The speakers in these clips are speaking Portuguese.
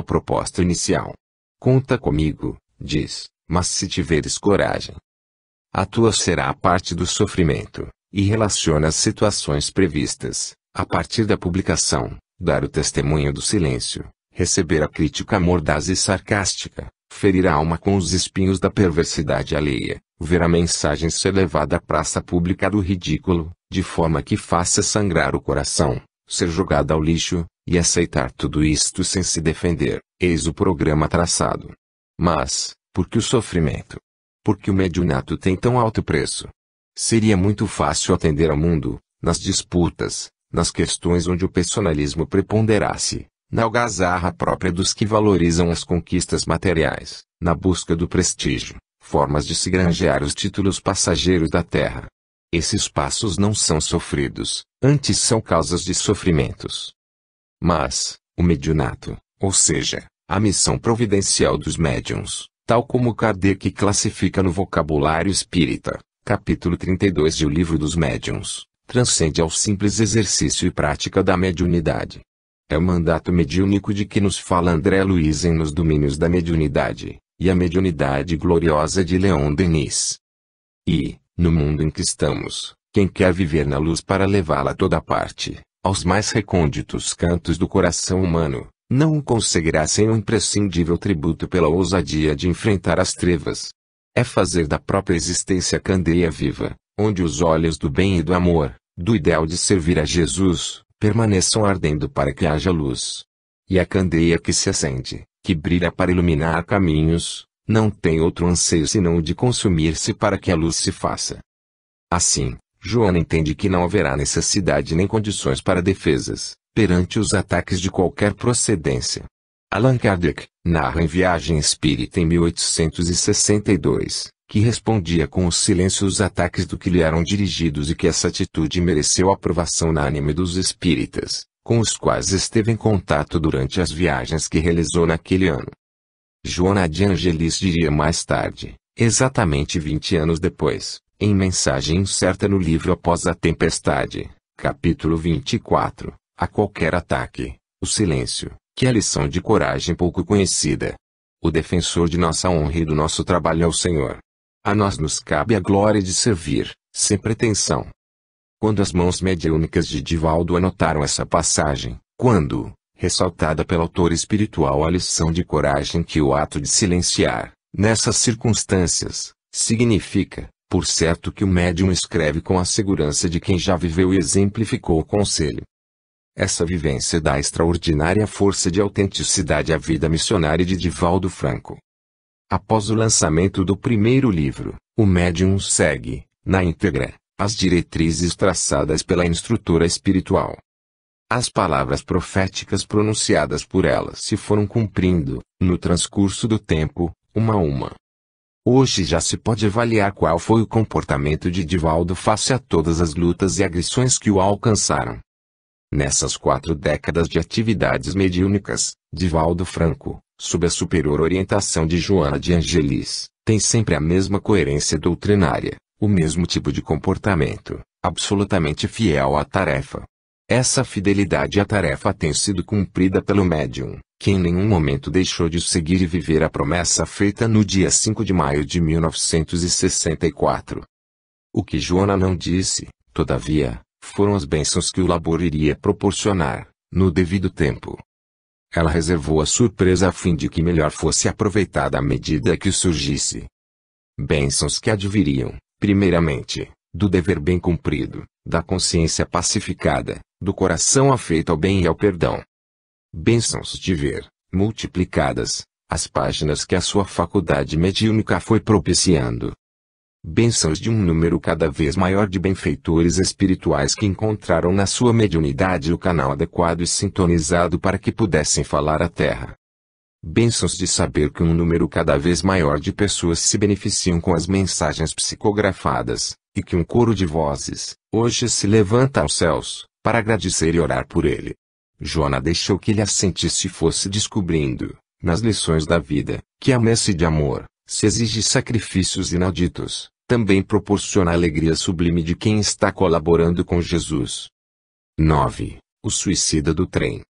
sua proposta inicial. Conta comigo, diz, mas se tiveres coragem. A tua será a parte do sofrimento, e relaciona as situações previstas, a partir da publicação, dar o testemunho do silêncio, receber a crítica mordaz e sarcástica, ferir a alma com os espinhos da perversidade alheia, ver a mensagem ser levada à praça pública do ridículo, de forma que faça sangrar o coração, ser jogada ao lixo, e aceitar tudo isto sem se defender. Eis o programa traçado. Mas, por que o sofrimento? Por que o mediunato tem tão alto preço? Seria muito fácil atender ao mundo, nas disputas, nas questões onde o personalismo preponderasse, na algazarra própria dos que valorizam as conquistas materiais, na busca do prestígio, formas de se granjear os títulos passageiros da terra. Esses passos não são sofridos, antes são causas de sofrimentos. Mas, o mediunato, ou seja, a missão providencial dos médiuns, tal como Kardec classifica no Vocabulário Espírita, capítulo 32 de O Livro dos Médiuns, transcende ao simples exercício e prática da mediunidade. É o mandato mediúnico de que nos fala André Luiz em Nos Domínios da Mediunidade, e a mediunidade gloriosa de Leon Denis. E, no mundo em que estamos, quem quer viver na luz para levá-la a toda parte, aos mais recônditos cantos do coração humano, não o conseguirá sem um imprescindível tributo pela ousadia de enfrentar as trevas. É fazer da própria existência candeia viva, onde os olhos do bem e do amor, do ideal de servir a Jesus, permaneçam ardendo para que haja luz. E a candeia que se acende, que brilha para iluminar caminhos, não tem outro anseio senão o de consumir-se para que a luz se faça. Assim, Joana entende que não haverá necessidade nem condições para defesas, perante os ataques de qualquer procedência. Allan Kardec, narra em Viagem Espírita em 1862, que respondia com o silêncio os ataques do que lhe eram dirigidos e que essa atitude mereceu aprovação unânime dos espíritas, com os quais esteve em contato durante as viagens que realizou naquele ano. Joana de Angelis diria mais tarde, exatamente 20 anos depois, em mensagem incerta no livro Após a Tempestade, capítulo 24, a qualquer ataque, o silêncio, que é a lição de coragem pouco conhecida. O defensor de nossa honra e do nosso trabalho é o Senhor. A nós nos cabe a glória de servir, sem pretensão. Quando as mãos mediúnicas de Divaldo anotaram essa passagem, quando, ressaltada pelo autor espiritual a lição de coragem que o ato de silenciar, nessas circunstâncias, significa, por certo que o médium escreve com a segurança de quem já viveu e exemplificou o conselho. Essa vivência dá extraordinária força de autenticidade à vida missionária de Divaldo Franco. Após o lançamento do primeiro livro, o médium segue, na íntegra, as diretrizes traçadas pela instrutora espiritual. As palavras proféticas pronunciadas por ela se foram cumprindo, no transcurso do tempo, uma a uma. Hoje já se pode avaliar qual foi o comportamento de Divaldo face a todas as lutas e agressões que o alcançaram. Nessas 4 décadas de atividades mediúnicas, Divaldo Franco, sob a superior orientação de Joana de Angelis, tem sempre a mesma coerência doutrinária, o mesmo tipo de comportamento, absolutamente fiel à tarefa. Essa fidelidade à tarefa tem sido cumprida pelo médium, que em nenhum momento deixou de seguir e viver a promessa feita no dia 5 de maio de 1964. O que Joana não disse, todavia, foram as bênçãos que o labor iria proporcionar, no devido tempo. Ela reservou a surpresa a fim de que melhor fosse aproveitada à medida que surgisse. Bênçãos que adviriam, primeiramente, do dever bem cumprido, da consciência pacificada, do coração afeito ao bem e ao perdão. Bênçãos de ver, multiplicadas, as páginas que a sua faculdade mediúnica foi propiciando. Bênçãos de um número cada vez maior de benfeitores espirituais que encontraram na sua mediunidade o canal adequado e sintonizado para que pudessem falar à terra. Bênçãos de saber que um número cada vez maior de pessoas se beneficiam com as mensagens psicografadas, e que um coro de vozes, hoje se levanta aos céus, para agradecer e orar por ele. Joana deixou que ele a sentisse e fosse descobrindo, nas lições da vida, que a messe de amor, se exige sacrifícios inauditos, também proporciona a alegria sublime de quem está colaborando com Jesus. 9. O suicida do trem.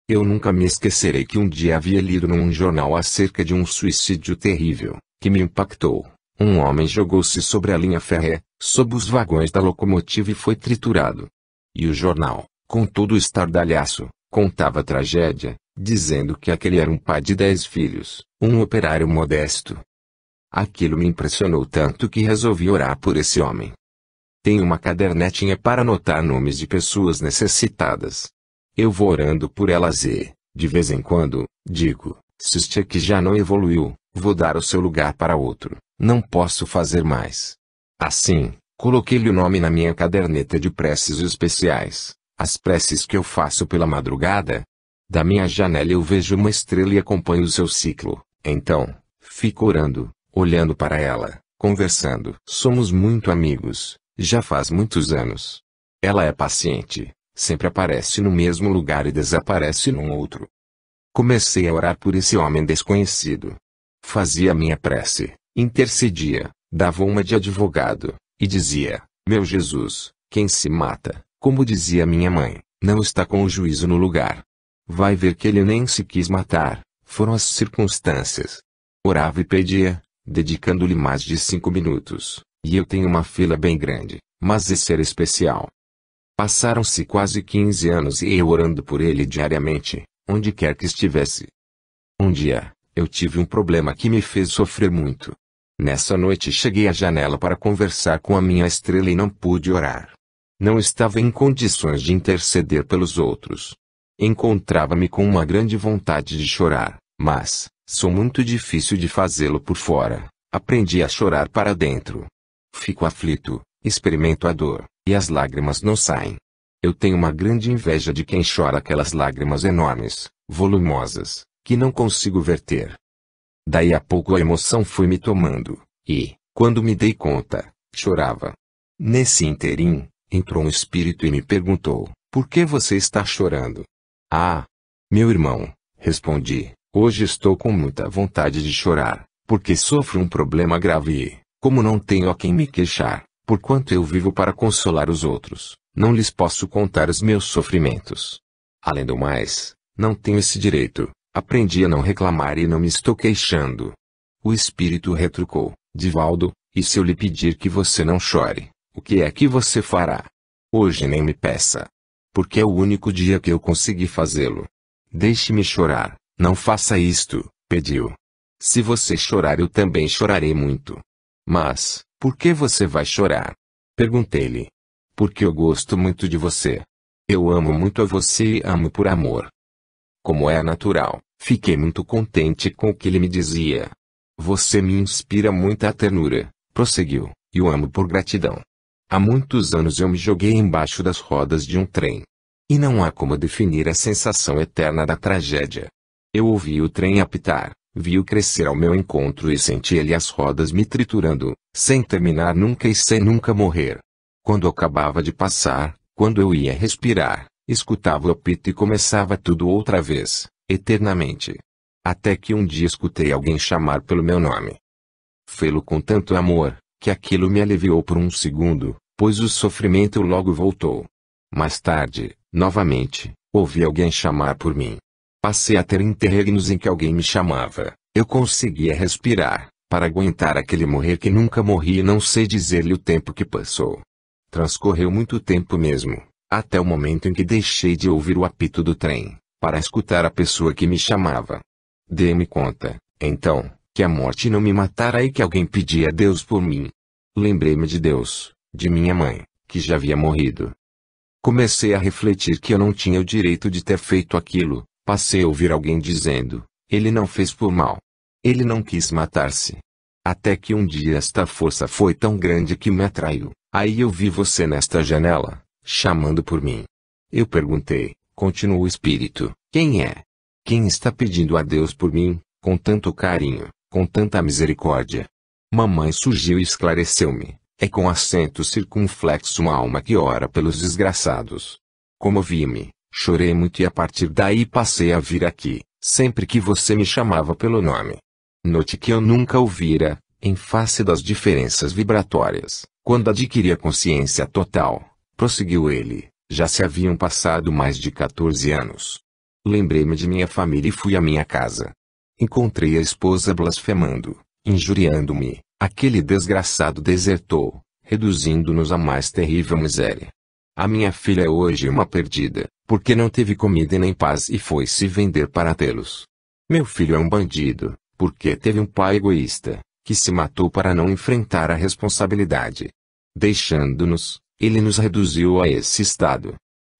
Eu nunca me esquecerei que um dia havia lido num jornal acerca de um suicídio terrível, que me impactou. Um homem jogou-se sobre a linha férrea, sob os vagões da locomotiva e foi triturado. E o jornal, com todo o estardalhaço, contava a tragédia, dizendo que aquele era um pai de 10 filhos, um operário modesto. Aquilo me impressionou tanto que resolvi orar por esse homem. Tenho uma cadernetinha para anotar nomes de pessoas necessitadas. Eu vou orando por elas e, de vez em quando, digo, se este aqui já não evoluiu, vou dar o seu lugar para outro, não posso fazer mais. Assim, coloquei-lhe o nome na minha caderneta de preces especiais, as preces que eu faço pela madrugada. Da minha janela eu vejo uma estrela e acompanho o seu ciclo, então, fico orando, olhando para ela, conversando. Somos muito amigos, já faz muitos anos. Ela é paciente, sempre aparece no mesmo lugar e desaparece num outro. Comecei a orar por esse homem desconhecido. Fazia minha prece, intercedia, dava uma de advogado, e dizia, meu Jesus, quem se mata, como dizia minha mãe, não está com o juízo no lugar. Vai ver que ele nem se quis matar, foram as circunstâncias. Orava e pedia, dedicando-lhe mais de 5 minutos, e eu tenho uma fila bem grande, mas esse era especial. Passaram-se quase 15 anos e eu orando por ele diariamente, onde quer que estivesse. Um dia, eu tive um problema que me fez sofrer muito. Nessa noite cheguei à janela para conversar com a minha estrela e não pude orar. Não estava em condições de interceder pelos outros. Encontrava-me com uma grande vontade de chorar, mas, sou muito difícil de fazê-lo por fora. Aprendi a chorar para dentro. Fico aflito, experimento a dor, e as lágrimas não saem. Eu tenho uma grande inveja de quem chora aquelas lágrimas enormes, volumosas, que não consigo verter. Daí a pouco a emoção foi me tomando, e, quando me dei conta, chorava. Nesse interim, entrou um espírito e me perguntou, por que você está chorando? Ah, meu irmão, respondi, hoje estou com muita vontade de chorar, porque sofro um problema grave e, como não tenho a quem me queixar, porquanto eu vivo para consolar os outros, não lhes posso contar os meus sofrimentos. Além do mais, não tenho esse direito, aprendi a não reclamar e não me estou queixando. O espírito retrucou, Divaldo, e se eu lhe pedir que você não chore, o que é que você fará? Hoje nem me peça. Porque é o único dia que eu consegui fazê-lo. Deixe-me chorar, não faça isto, pediu. Se você chorar eu também chorarei muito. Mas, por que você vai chorar? Perguntei-lhe. Porque eu gosto muito de você. Eu amo muito a você e amo por amor. Como é natural, fiquei muito contente com o que ele me dizia. Você me inspira muita ternura, prosseguiu, e o amo por gratidão. Há muitos anos eu me joguei embaixo das rodas de um trem. E não há como definir a sensação eterna da tragédia. Eu ouvi o trem apitar, vi-o crescer ao meu encontro e senti-lhe as rodas me triturando, sem terminar nunca e sem nunca morrer. Quando acabava de passar, quando eu ia respirar, escutava o apito e começava tudo outra vez, eternamente. Até que um dia escutei alguém chamar pelo meu nome. Fê-lo com tanto amor, que aquilo me aliviou por um segundo, pois o sofrimento logo voltou. Mais tarde, novamente, ouvi alguém chamar por mim. Passei a ter interregnos em que alguém me chamava, eu conseguia respirar, para aguentar aquele morrer que nunca morri e não sei dizer-lhe o tempo que passou. Transcorreu muito tempo mesmo, até o momento em que deixei de ouvir o apito do trem, para escutar a pessoa que me chamava. Dei-me conta, então, que a morte não me matara e que alguém pedia a Deus por mim. Lembrei-me de Deus, de minha mãe, que já havia morrido. Comecei a refletir que eu não tinha o direito de ter feito aquilo, passei a ouvir alguém dizendo, ele não fez por mal. Ele não quis matar-se. Até que um dia esta força foi tão grande que me atraiu, aí eu vi você nesta janela, chamando por mim. Eu perguntei, continuou o espírito, quem é? Quem está pedindo a Deus por mim, com tanto carinho, com tanta misericórdia? Mamãe surgiu e esclareceu-me, é com acento circunflexo uma alma que ora pelos desgraçados. Comovi-me, chorei muito e a partir daí passei a vir aqui, sempre que você me chamava pelo nome. Note que eu nunca ouvira, em face das diferenças vibratórias, quando adquiri a consciência total, prosseguiu ele, já se haviam passado mais de 14 anos. Lembrei-me de minha família e fui à minha casa. Encontrei a esposa blasfemando, injuriando-me. Aquele desgraçado desertou, reduzindo-nos à mais terrível miséria. A minha filha é hoje uma perdida, porque não teve comida e nem paz e foi se vender para tê-los. Meu filho é um bandido, porque teve um pai egoísta, que se matou para não enfrentar a responsabilidade. Deixando-nos, ele nos reduziu a esse estado.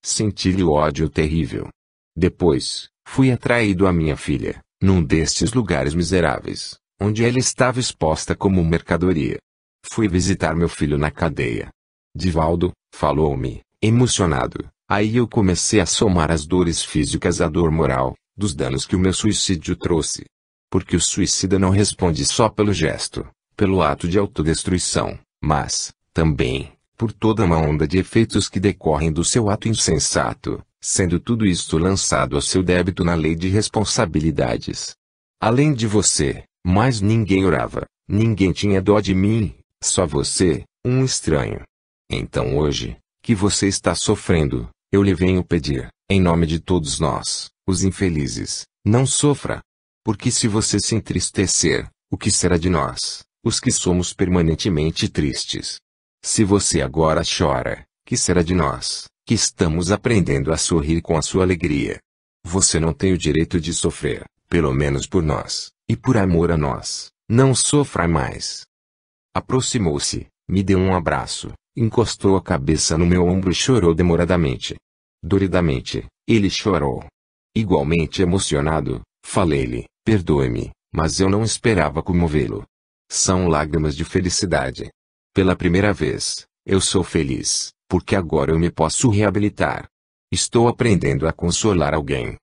Senti-lhe ódio terrível. Depois, fui atraído à minha filha, num destes lugares miseráveis, onde ela estava exposta como mercadoria. Fui visitar meu filho na cadeia. Divaldo falou-me, emocionado. Aí eu comecei a somar as dores físicas à dor moral, dos danos que o meu suicídio trouxe. Porque o suicida não responde só pelo gesto, pelo ato de autodestruição, mas, também, por toda uma onda de efeitos que decorrem do seu ato insensato, sendo tudo isto lançado a seu débito na lei de responsabilidades. Além de você, mais ninguém orava, ninguém tinha dó de mim, só você, um estranho. Então hoje, que você está sofrendo, eu lhe venho pedir, em nome de todos nós, os infelizes, não sofra. Porque se você se entristecer, o que será de nós, os que somos permanentemente tristes? Se você agora chora, que será de nós, que estamos aprendendo a sorrir com a sua alegria? Você não tem o direito de sofrer, pelo menos por nós, e por amor a nós, não sofra mais. Aproximou-se, me deu um abraço, encostou a cabeça no meu ombro e chorou demoradamente. Doridamente, ele chorou. Igualmente emocionado, falei-lhe, perdoe-me, mas eu não esperava comovê-lo. São lágrimas de felicidade. Pela primeira vez, eu sou feliz, porque agora eu me posso reabilitar. Estou aprendendo a consolar alguém.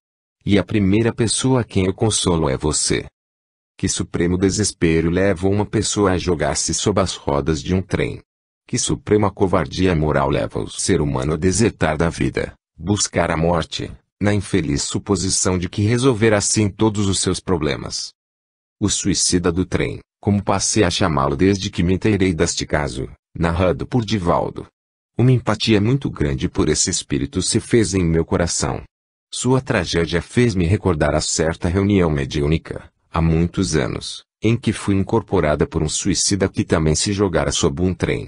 E a primeira pessoa a quem eu consolo é você. Que supremo desespero leva uma pessoa a jogar-se sob as rodas de um trem. Que suprema covardia moral leva o ser humano a desertar da vida, buscar a morte, na infeliz suposição de que resolver assim todos os seus problemas. O suicida do trem, como passei a chamá-lo desde que me inteirei deste caso, narrado por Divaldo. Uma empatia muito grande por esse espírito se fez em meu coração. Sua tragédia fez-me recordar a certa reunião mediúnica, há muitos anos, em que fui incorporada por um suicida que também se jogara sob um trem.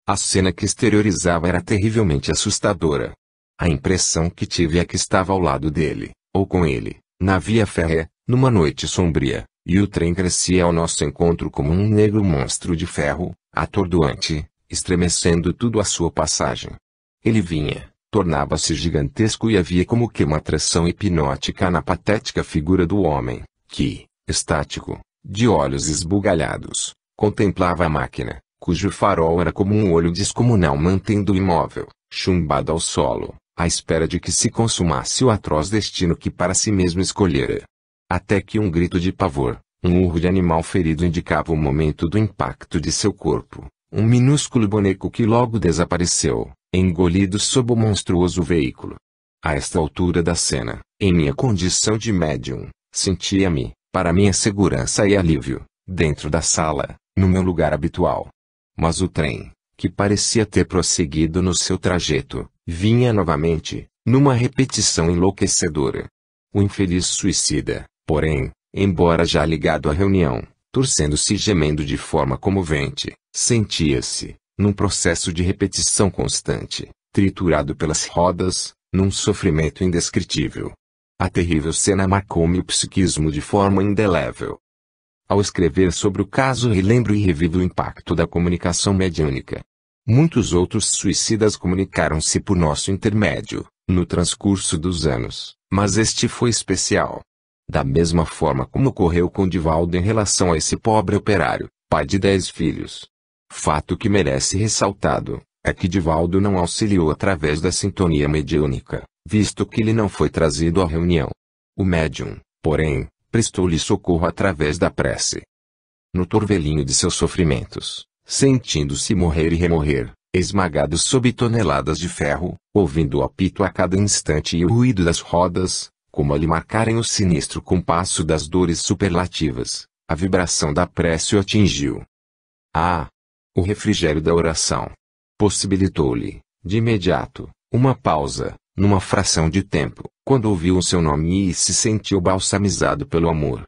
A cena que exteriorizava era terrivelmente assustadora. A impressão que tive é que estava ao lado dele, ou com ele, na via férrea, numa noite sombria, e o trem crescia ao nosso encontro como um negro monstro de ferro, atordoante, estremecendo tudo à sua passagem. Ele vinha, tornava-se gigantesco e havia como que uma atração hipnótica na patética figura do homem, que, estático, de olhos esbugalhados, contemplava a máquina, cujo farol era como um olho descomunal mantendo-o imóvel, chumbado ao solo, à espera de que se consumasse o atroz destino que para si mesmo escolhera. Até que um grito de pavor, um urro de animal ferido indicava o momento do impacto de seu corpo, um minúsculo boneco que logo desapareceu, engolido sob o monstruoso veículo. A esta altura da cena, em minha condição de médium, sentia-me, para minha segurança e alívio, dentro da sala, no meu lugar habitual. Mas o trem, que parecia ter prosseguido no seu trajeto, vinha novamente, numa repetição enlouquecedora. O infeliz suicida, porém, embora já ligado à reunião, torcendo-se e gemendo de forma comovente, sentia-se, num processo de repetição constante, triturado pelas rodas, num sofrimento indescritível. A terrível cena marcou-me o psiquismo de forma indelével. Ao escrever sobre o caso relembro e revivo o impacto da comunicação mediúnica. Muitos outros suicidas comunicaram-se por nosso intermédio, no transcurso dos anos, mas este foi especial. Da mesma forma como ocorreu com Divaldo em relação a esse pobre operário, pai de 10 filhos. Fato que merece ressaltado, é que Divaldo não auxiliou através da sintonia mediúnica, visto que ele não foi trazido à reunião. O médium, porém, prestou-lhe socorro através da prece. No torvelinho de seus sofrimentos, sentindo-se morrer e remorrer, esmagado sob toneladas de ferro, ouvindo o apito a cada instante e o ruído das rodas, como a lhe marcarem o sinistro compasso das dores superlativas, a vibração da prece o atingiu. O refrigério da oração possibilitou-lhe, de imediato, uma pausa, numa fração de tempo, quando ouviu o seu nome e se sentiu balsamizado pelo amor.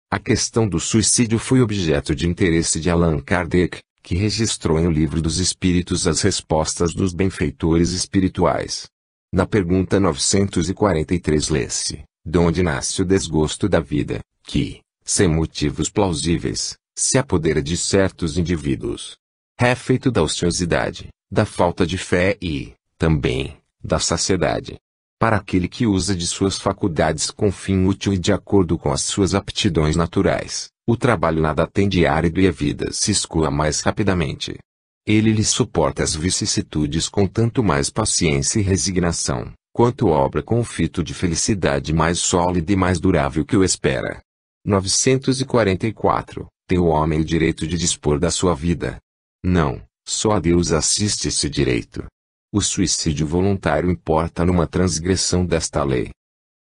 A questão do suicídio foi objeto de interesse de Allan Kardec, que registrou em O Livro dos Espíritos as respostas dos benfeitores espirituais. Na pergunta 943 lê-se: de onde nasce o desgosto da vida, que, sem motivos plausíveis, se apodera de certos indivíduos? É feito da ociosidade, da falta de fé e, também, da saciedade. Para aquele que usa de suas faculdades com fim útil e de acordo com as suas aptidões naturais, o trabalho nada tem de árido e a vida se escoa mais rapidamente. Ele lhe suporta as vicissitudes com tanto mais paciência e resignação, quanto obra com o fito de felicidade mais sólida e mais durável que o espera. 944. Tem o homem o direito de dispor da sua vida? Não, só a Deus assiste esse direito. O suicídio voluntário importa numa transgressão desta lei.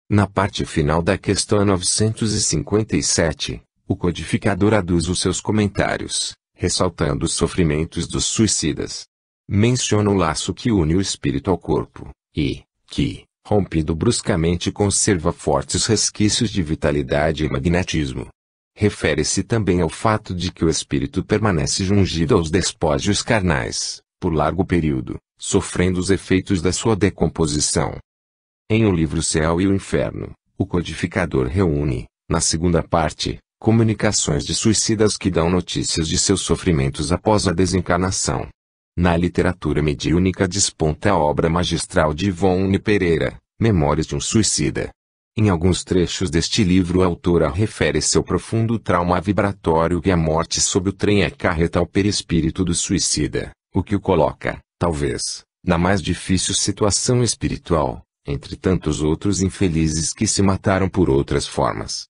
Na parte final da questão 957, o codificador aduz os seus comentários, ressaltando os sofrimentos dos suicidas. Menciona o laço que une o espírito ao corpo, e, que, rompido bruscamente, conserva fortes resquícios de vitalidade e magnetismo. Refere-se também ao fato de que o espírito permanece jungido aos despojos carnais, por largo período, sofrendo os efeitos da sua decomposição. Em O Livro Céu e o Inferno, o codificador reúne, na segunda parte, comunicações de suicidas que dão notícias de seus sofrimentos após a desencarnação. Na literatura mediúnica desponta a obra magistral de Ivone Pereira, Memórias de um Suicida. Em alguns trechos deste livro a autora refere-se ao profundo trauma vibratório que a morte sob o trem acarreta ao perispírito do suicida, o que o coloca, talvez, na mais difícil situação espiritual, entre tantos outros infelizes que se mataram por outras formas.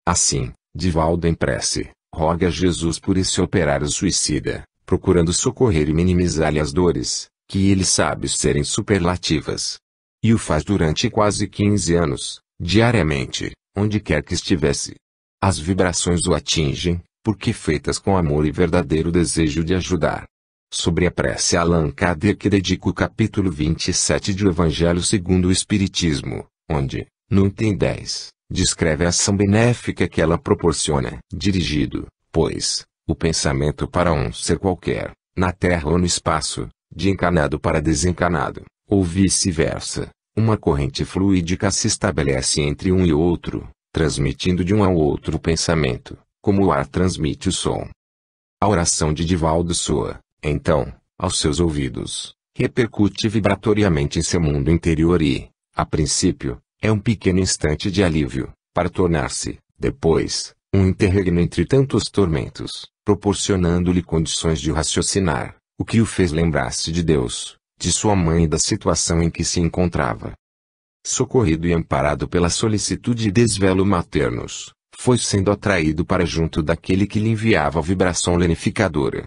Assim, Divaldo em prece, roga a Jesus por esse operário suicida, procurando socorrer e minimizar-lhe as dores, que ele sabe serem superlativas. E o faz durante quase 15 anos, diariamente, onde quer que estivesse. As vibrações o atingem, porque feitas com amor e verdadeiro desejo de ajudar. Sobre a prece Allan Kardec dedica o capítulo 27 do Evangelho segundo o Espiritismo, onde, no item 10, descreve a ação benéfica que ela proporciona. Dirigido, pois, o pensamento para um ser qualquer, na terra ou no espaço, de encarnado para desencarnado, ou vice-versa, uma corrente fluídica se estabelece entre um e outro, transmitindo de um ao outro o pensamento, como o ar transmite o som. A oração de Divaldo soa, então, aos seus ouvidos, repercute vibratoriamente em seu mundo interior e, a princípio, é um pequeno instante de alívio, para tornar-se, depois, um interregno entre tantos tormentos, proporcionando-lhe condições de raciocinar, o que o fez lembrar-se de Deus, de sua mãe e da situação em que se encontrava. Socorrido e amparado pela solicitude e desvelo maternos, foi sendo atraído para junto daquele que lhe enviava a vibração lenificadora.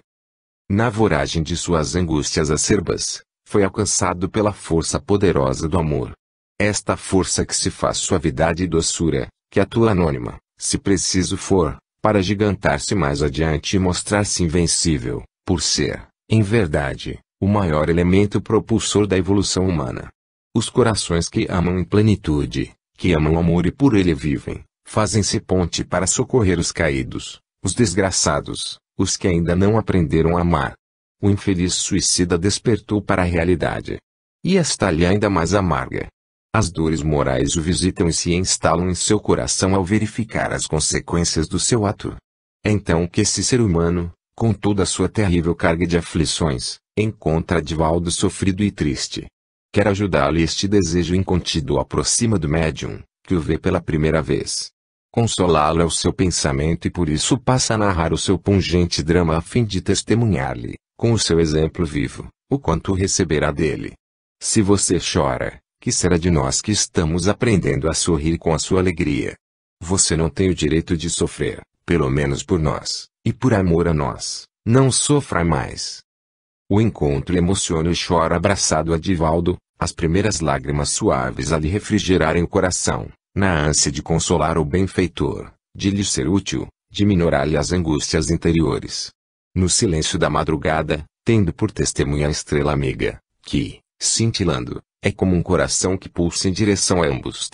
Na voragem de suas angústias acerbas, foi alcançado pela força poderosa do amor. Esta força que se faz suavidade e doçura, que atua anônima, se preciso for, para gigantar-se mais adiante e mostrar-se invencível, por ser, em verdade, o maior elemento propulsor da evolução humana. Os corações que amam em plenitude, que amam o amor e por ele vivem, fazem-se ponte para socorrer os caídos, os desgraçados, os que ainda não aprenderam a amar. O infeliz suicida despertou para a realidade. E está-lhe ainda mais amarga. As dores morais o visitam e se instalam em seu coração ao verificar as consequências do seu ato. É então que esse ser humano, com toda a sua terrível carga de aflições, encontra Divaldo sofrido e triste. Quer ajudá-lo e este desejo incontido o aproxima do médium, que o vê pela primeira vez. Consolá-lo é o seu pensamento e por isso passa a narrar o seu pungente drama a fim de testemunhar-lhe, com o seu exemplo vivo, o quanto receberá dele. Se você chora, que será de nós que estamos aprendendo a sorrir com a sua alegria? Você não tem o direito de sofrer, pelo menos por nós, e por amor a nós, não sofra mais. O encontro emociona e chora abraçado a Divaldo, as primeiras lágrimas suaves a lhe refrigerarem o coração, na ânsia de consolar o benfeitor, de lhe ser útil, de minorar-lhe as angústias interiores. No silêncio da madrugada, tendo por testemunha a estrela amiga, que, cintilando, É como um coração que pulsa em direção a ambos.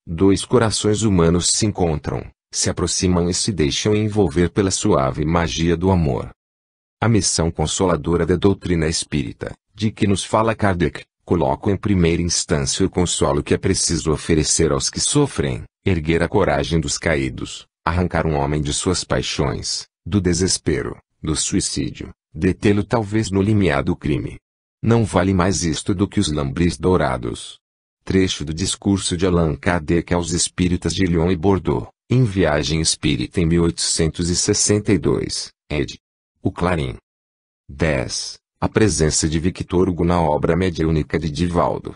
Dois corações humanos se encontram, se aproximam e se deixam envolver pela suave magia do amor. A missão consoladora da doutrina espírita, de que nos fala Kardec, coloca em primeira instância o consolo que é preciso oferecer aos que sofrem, erguer a coragem dos caídos, arrancar um homem de suas paixões, do desespero, do suicídio, detê-lo talvez no limiar do crime. Não vale mais isto do que os lambris dourados. Trecho do discurso de Allan Kardec aos espíritas de Lyon e Bordeaux, em Viagem Espírita em 1862, ed. O Clarim. 10. A presença de Victor Hugo na obra mediúnica de Divaldo.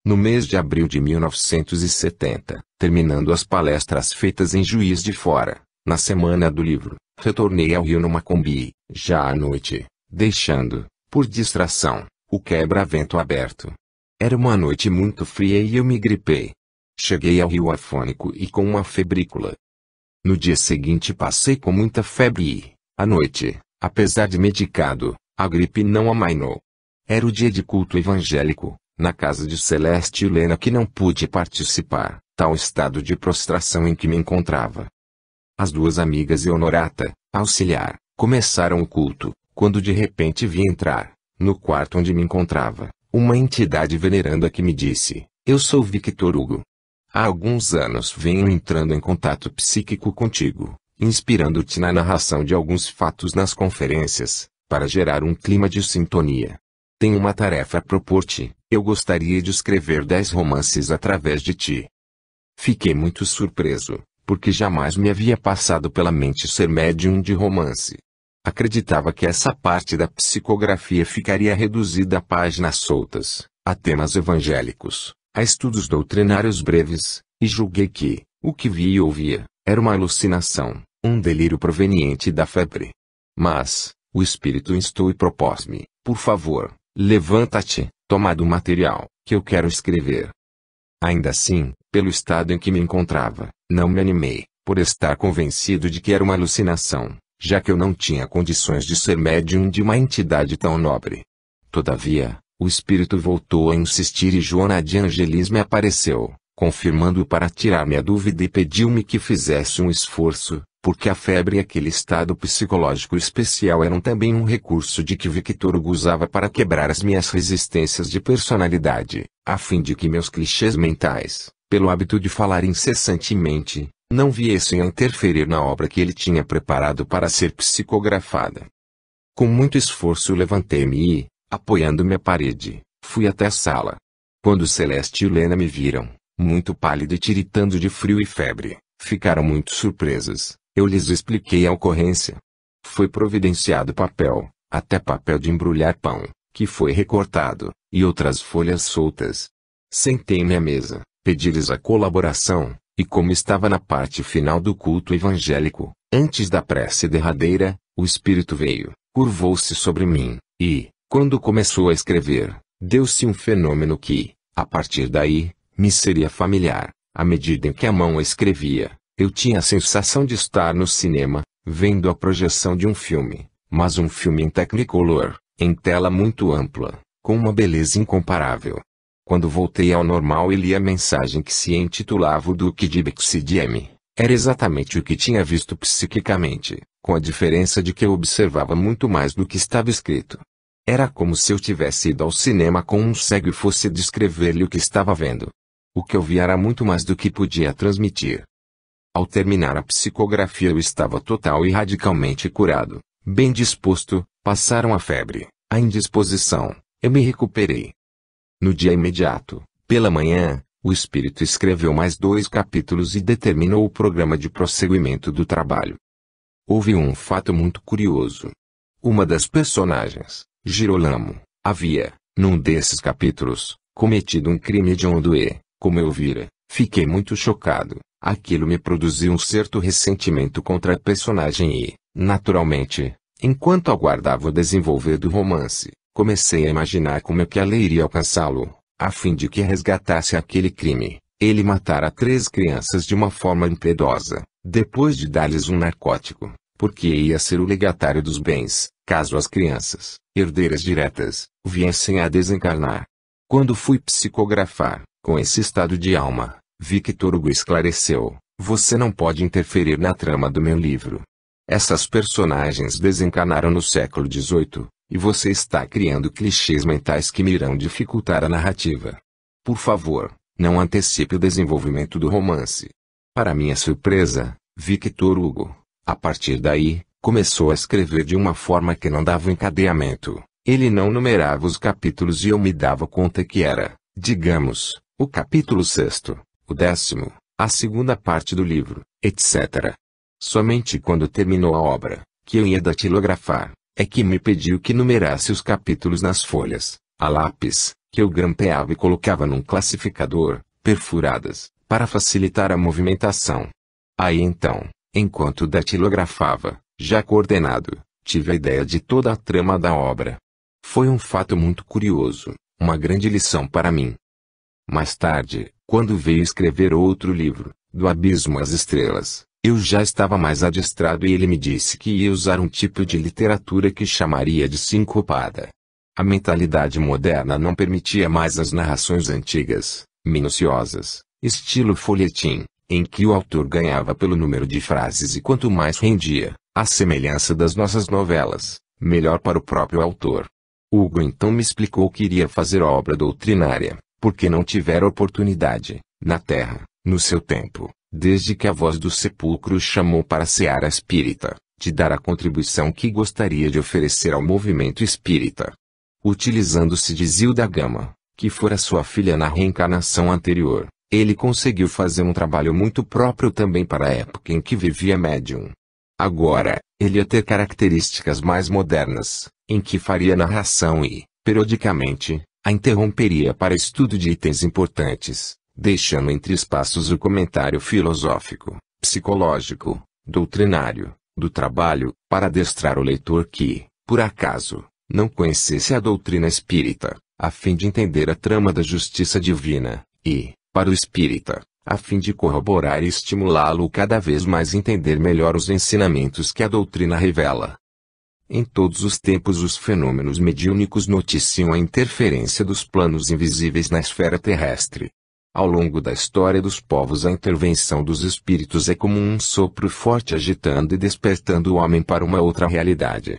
No mês de abril de 1970, terminando as palestras feitas em Juiz de Fora, na Semana do Livro, retornei ao Rio numa Kombi, já à noite, deixando, por distração, o quebra-vento aberto. Era uma noite muito fria e eu me gripei. Cheguei ao Rio afônico e com uma febrícula. No dia seguinte passei com muita febre e, à noite, apesar de medicado, a gripe não amainou. Era o dia de culto evangélico, na casa de Celeste e Helena que não pude participar, tal estado de prostração em que me encontrava. As duas amigas e Honorata, auxiliar, começaram o culto, quando de repente vi entrar, no quarto onde me encontrava, uma entidade veneranda que me disse: "Eu sou Victor Hugo. Há alguns anos venho entrando em contato psíquico contigo, inspirando-te na narração de alguns fatos nas conferências, para gerar um clima de sintonia. Tenho uma tarefa a propor-te, eu gostaria de escrever 10 romances através de ti." Fiquei muito surpreso, porque jamais me havia passado pela mente ser médium de romance. Acreditava que essa parte da psicografia ficaria reduzida a páginas soltas, a temas evangélicos, a estudos doutrinários breves, e julguei que, o que via e ouvia, era uma alucinação, um delírio proveniente da febre. Mas, o espírito instou e propôs-me: "Por favor, levanta-te, toma do material, que eu quero escrever." Ainda assim, pelo estado em que me encontrava, não me animei, por estar convencido de que era uma alucinação, já que eu não tinha condições de ser médium de uma entidade tão nobre. Todavia, o espírito voltou a insistir e Joana de Angelis me apareceu, confirmando para tirar-me a dúvida e pediu-me que fizesse um esforço, porque a febre e aquele estado psicológico especial eram também um recurso de que Victor Hugo usava para quebrar as minhas resistências de personalidade, a fim de que meus clichês mentais, pelo hábito de falar incessantemente, não viessem a interferir na obra que ele tinha preparado para ser psicografada. Com muito esforço levantei-me e, apoiando-me à parede, fui até a sala. Quando Celeste e Helena me viram, muito pálida e tiritando de frio e febre, ficaram muito surpresas. Eu lhes expliquei a ocorrência. Foi providenciado papel, até papel de embrulhar pão, que foi recortado, e outras folhas soltas. Sentei-me à mesa, pedi-lhes a colaboração, e como estava na parte final do culto evangélico, antes da prece derradeira, o espírito veio, curvou-se sobre mim, e, quando começou a escrever, deu-se um fenômeno que, a partir daí, me seria familiar. À medida em que a mão escrevia, eu tinha a sensação de estar no cinema, vendo a projeção de um filme, mas um filme em Technicolor, em tela muito ampla, com uma beleza incomparável. Quando voltei ao normal e li a mensagem que se intitulava O Duque de Bexidiem, era exatamente o que tinha visto psiquicamente, com a diferença de que eu observava muito mais do que estava escrito. Era como se eu tivesse ido ao cinema com um cego e fosse descrever-lhe o que estava vendo. O que eu via era muito mais do que podia transmitir. Ao terminar a psicografia eu estava total e radicalmente curado, bem disposto. Passaram a febre, a indisposição, eu me recuperei. No dia imediato, pela manhã, o espírito escreveu mais 2 capítulos e determinou o programa de prosseguimento do trabalho. Houve um fato muito curioso. Uma das personagens, Girolamo, havia, num desses capítulos, cometido um crime hediondo e, como eu vira, fiquei muito chocado. Aquilo me produziu um certo ressentimento contra a personagem e, naturalmente, enquanto aguardava o desenvolver do romance, comecei a imaginar como é que ela iria alcançá-lo, a fim de que resgatasse aquele crime. Ele matara 3 crianças de uma forma impiedosa, depois de dar-lhes um narcótico, porque ia ser o legatário dos bens, caso as crianças, herdeiras diretas, viessem a desencarnar. Quando fui psicografar, com esse estado de alma, Victor Hugo esclareceu: você não pode interferir na trama do meu livro. Essas personagens desencarnaram no século XVIII, e você está criando clichês mentais que me irão dificultar a narrativa. Por favor, não antecipe o desenvolvimento do romance. Para minha surpresa, Victor Hugo, a partir daí, começou a escrever de uma forma que não dava encadeamento. Ele não numerava os capítulos e eu me dava conta que era, digamos, o capítulo 6º, o 10º, a segunda parte do livro, etc. Somente quando terminou a obra, que eu ia datilografar, é que me pediu que numerasse os capítulos nas folhas, a lápis, que eu grampeava e colocava num classificador, perfuradas, para facilitar a movimentação. Aí então, enquanto datilografava, já coordenado, tive a ideia de toda a trama da obra. Foi um fato muito curioso, uma grande lição para mim. Mais tarde, quando veio escrever outro livro, Do Abismo às Estrelas, eu já estava mais adestrado e ele me disse que ia usar um tipo de literatura que chamaria de sincopada. A mentalidade moderna não permitia mais as narrações antigas, minuciosas, estilo folhetim, em que o autor ganhava pelo número de frases e quanto mais rendia, à semelhança das nossas novelas, melhor para o próprio autor. Hugo então me explicou que iria fazer obra doutrinária, porque não tivera oportunidade, na Terra, no seu tempo, desde que a voz do sepulcro chamou para a seara espírita, de dar a contribuição que gostaria de oferecer ao movimento espírita. Utilizando-se de Zilda Gama, que fora sua filha na reencarnação anterior, ele conseguiu fazer um trabalho muito próprio também para a época em que vivia médium. Agora, ele ia ter características mais modernas, em que faria narração e, periodicamente, a interromperia para estudo de itens importantes, deixando entre espaços o comentário filosófico, psicológico, doutrinário, do trabalho, para adestrar o leitor que, por acaso, não conhecesse a doutrina espírita, a fim de entender a trama da justiça divina, e, para o espírita, a fim de corroborar e estimulá-lo cada vez mais a entender melhor os ensinamentos que a doutrina revela. Em todos os tempos os fenômenos mediúnicos noticiam a interferência dos planos invisíveis na esfera terrestre. Ao longo da história dos povos a intervenção dos espíritos é como um sopro forte agitando e despertando o homem para uma outra realidade.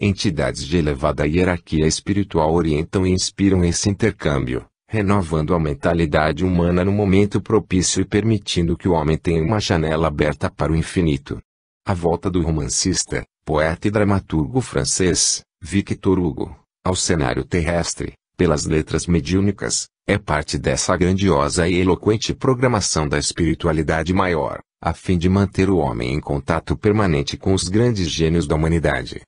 Entidades de elevada hierarquia espiritual orientam e inspiram esse intercâmbio, renovando a mentalidade humana no momento propício e permitindo que o homem tenha uma janela aberta para o infinito. A volta do romancista, poeta e dramaturgo francês, Victor Hugo, ao cenário terrestre, pelas letras mediúnicas, é parte dessa grandiosa e eloquente programação da espiritualidade maior, a fim de manter o homem em contato permanente com os grandes gênios da humanidade.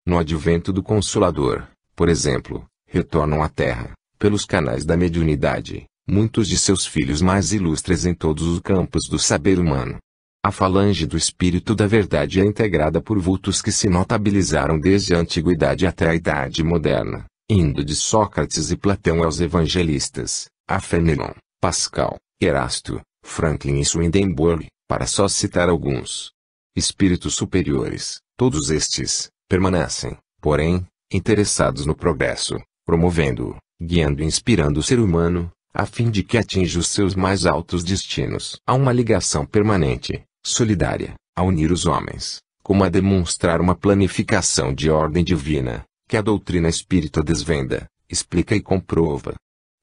No advento do Consolador, por exemplo, retornam à Terra, pelos canais da mediunidade, muitos de seus filhos mais ilustres em todos os campos do saber humano. A falange do Espírito da Verdade é integrada por vultos que se notabilizaram desde a antiguidade até a Idade Moderna, indo de Sócrates e Platão aos evangelistas, a Fénelon, Pascal, Erasto, Franklin e Swedenborg, para só citar alguns. Espíritos superiores, todos estes, permanecem, porém, interessados no progresso, promovendo-o, guiando e inspirando o ser humano, a fim de que atinja os seus mais altos destinos. Há uma ligação permanente, solidária, a unir os homens, como a demonstrar uma planificação de ordem divina, que a doutrina espírita desvenda, explica e comprova.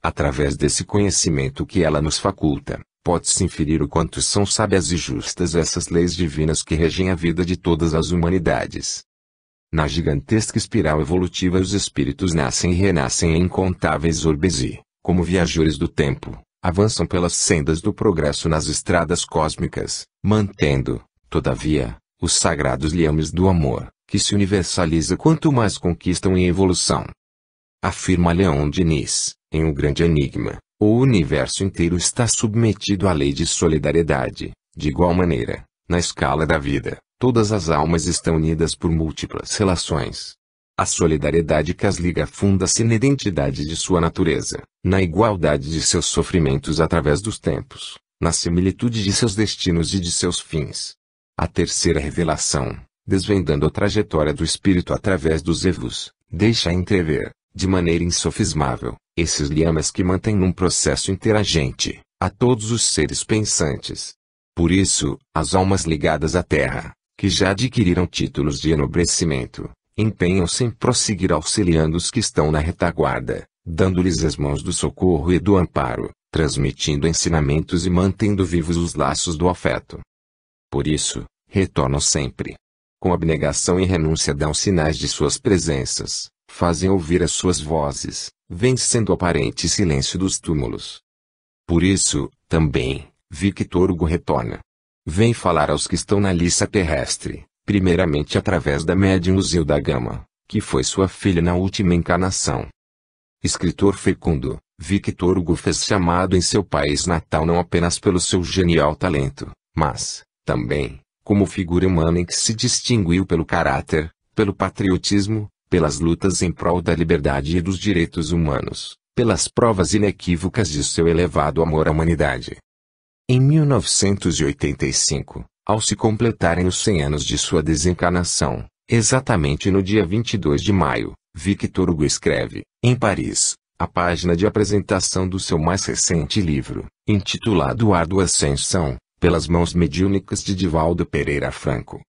Através desse conhecimento que ela nos faculta, pode-se inferir o quanto são sábias e justas essas leis divinas que regem a vida de todas as humanidades. Na gigantesca espiral evolutiva os espíritos nascem e renascem em incontáveis orbes e, como viajores do tempo, avançam pelas sendas do progresso nas estradas cósmicas, mantendo, todavia, os sagrados liames do amor, que se universaliza quanto mais conquistam em evolução. Afirma Leon Denis, em Um Grande Enigma, o universo inteiro está submetido à lei de solidariedade. De igual maneira, na escala da vida, todas as almas estão unidas por múltiplas relações. A solidariedade que as liga funda-se na identidade de sua natureza, na igualdade de seus sofrimentos através dos tempos, na similitude de seus destinos e de seus fins. A terceira revelação, desvendando a trajetória do espírito através dos evos, deixa entrever, de maneira insofismável, Esses liamas que mantêm num processo interagente, a todos os seres pensantes. Por isso, as almas ligadas à Terra, que já adquiriram títulos de enobrecimento, empenham-se em prosseguir auxiliando os que estão na retaguarda, dando-lhes as mãos do socorro e do amparo, transmitindo ensinamentos e mantendo vivos os laços do afeto. Por isso, retornam sempre. Com abnegação e renúncia dão sinais de suas presenças, fazem ouvir as suas vozes, vencendo o aparente silêncio dos túmulos. Por isso, também, Victor Hugo retorna. Vem falar aos que estão na lista terrestre, primeiramente através da médium Zilda Gama, que foi sua filha na última encarnação. Escritor fecundo, Victor Hugo fez chamado em seu país natal não apenas pelo seu genial talento, mas, também, como figura humana em que se distinguiu pelo caráter, pelo patriotismo, pelas lutas em prol da liberdade e dos direitos humanos, pelas provas inequívocas de seu elevado amor à humanidade. Em 1985, ao se completarem os 100 anos de sua desencarnação, exatamente no dia 22 de maio, Victor Hugo escreve, em Paris, a página de apresentação do seu mais recente livro, intitulado Árdua Ascensão, pelas mãos mediúnicas de Divaldo Pereira Franco.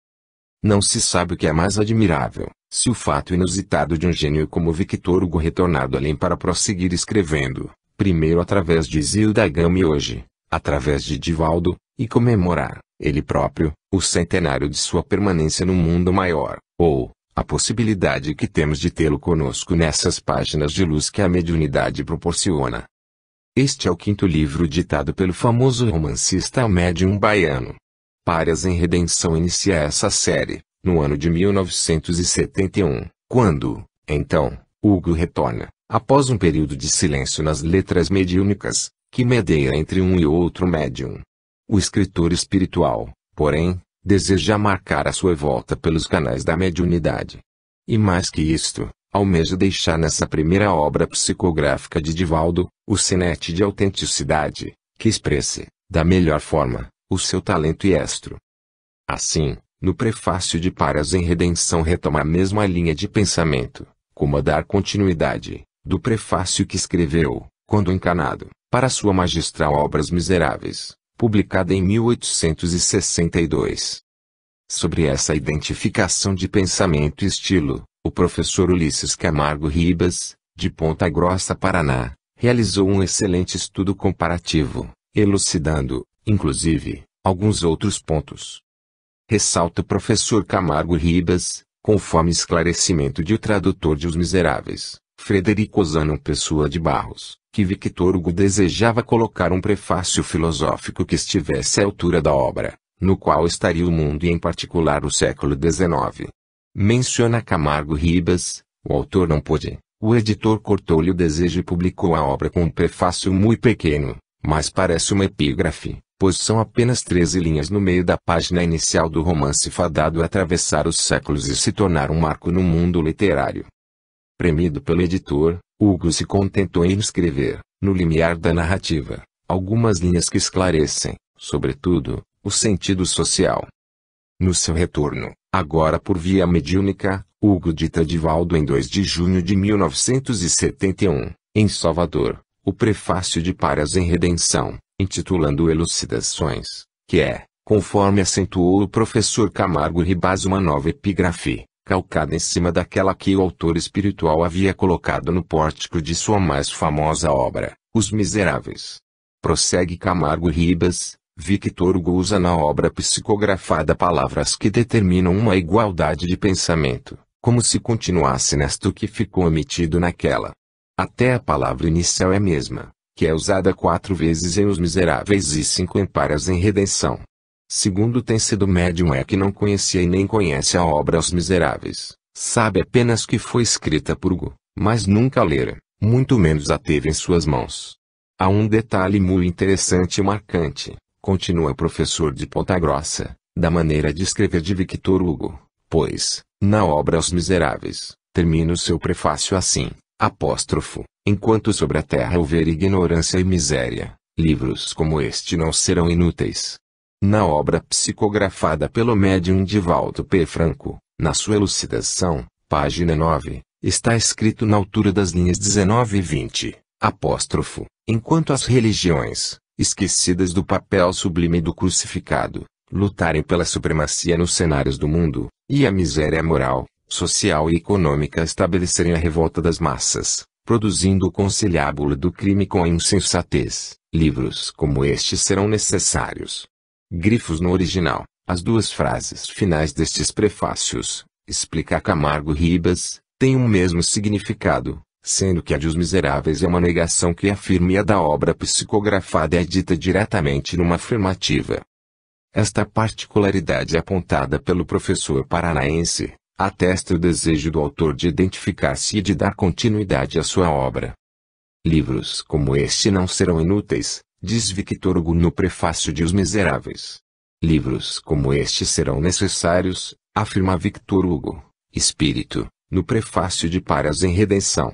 Não se sabe o que é mais admirável, se o fato inusitado de um gênio como Victor Hugo retornar do além para prosseguir escrevendo, primeiro através de Zilda Gama e hoje, através de Divaldo, e comemorar, ele próprio, o centenário de sua permanência no mundo maior, ou, a possibilidade que temos de tê-lo conosco nessas páginas de luz que a mediunidade proporciona. Este é o 5º livro ditado pelo famoso romancista médium baiano. Párias em Redenção inicia essa série, no ano de 1971, quando, então, Hugo retorna, após um período de silêncio nas letras mediúnicas, que medeia entre um e outro médium. O escritor espiritual, porém, deseja marcar a sua volta pelos canais da mediunidade. E mais que isto, almeja deixar nessa primeira obra psicográfica de Divaldo, o sinete de autenticidade, que expresse, da melhor forma, o seu talento e estro. Assim, no prefácio de Párias em Redenção retoma a mesma linha de pensamento, como a dar continuidade, do prefácio que escreveu, quando encarnado, para sua magistral Obras Miseráveis, publicada em 1862. Sobre essa identificação de pensamento e estilo, o professor Ulisses Camargo Ribas, de Ponta Grossa, Paraná, realizou um excelente estudo comparativo, elucidando, inclusive, alguns outros pontos. Ressalta o professor Camargo Ribas, conforme esclarecimento de o tradutor de Os Miseráveis, Frederico Ozano Pessoa de Barros, que Victor Hugo desejava colocar um prefácio filosófico que estivesse à altura da obra, no qual estaria o mundo e em particular o século XIX. Menciona Camargo Ribas, o autor não pôde, o editor cortou-lhe o desejo e publicou a obra com um prefácio muito pequeno, mas parece uma epígrafe, pois são apenas 13 linhas no meio da página inicial do romance fadado a atravessar os séculos e se tornar um marco no mundo literário. Premido pelo editor, Hugo se contentou em escrever, no limiar da narrativa, algumas linhas que esclarecem, sobretudo, o sentido social. No seu retorno, agora por via mediúnica, Hugo dita a Divaldo em 2 de junho de 1971, em Salvador, o prefácio de Párias em Redenção, intitulando Elucidações, que é, conforme acentuou o professor Camargo Ribas, uma nova epígrafe, calcada em cima daquela que o autor espiritual havia colocado no pórtico de sua mais famosa obra, Os Miseráveis. Prossegue Camargo Ribas, Victor Hugo usa na obra psicografada palavras que determinam uma igualdade de pensamento, como se continuasse nesta que ficou omitido naquela. Até a palavra inicial é a mesma, que é usada 4 vezes em Os Miseráveis e 5 em Párias em Redenção. Segundo tem sido médium é que não conhecia e nem conhece a obra Os Miseráveis, sabe apenas que foi escrita por Hugo, mas nunca a lera, muito menos a teve em suas mãos. Há um detalhe muito interessante e marcante, continua o professor de Ponta Grossa, da maneira de escrever de Victor Hugo, pois, na obra Os Miseráveis, termina o seu prefácio assim, apóstrofo, enquanto sobre a terra houver ignorância e miséria, livros como este não serão inúteis. Na obra psicografada pelo médium Divaldo P. Franco, na sua elucidação, página 9, está escrito na altura das linhas 19 e 20, Apóstrofo, enquanto as religiões, esquecidas do papel sublime do crucificado, lutarem pela supremacia nos cenários do mundo, e a miséria moral, social e econômica estabelecerem a revolta das massas, produzindo o conciliábulo do crime com a insensatez, livros como este serão necessários. Grifos no original, as duas frases finais destes prefácios, explica Camargo Ribas, têm o mesmo significado, sendo que a de Os Miseráveis é uma negação que afirma e a da obra psicografada é dita diretamente numa afirmativa. Esta particularidade apontada pelo professor paranaense, atesta o desejo do autor de identificar-se e de dar continuidade à sua obra. Livros como este não serão inúteis, diz Victor Hugo no prefácio de Os Miseráveis. Livros como este serão necessários, afirma Victor Hugo, espírito, no prefácio de Párias em Redenção.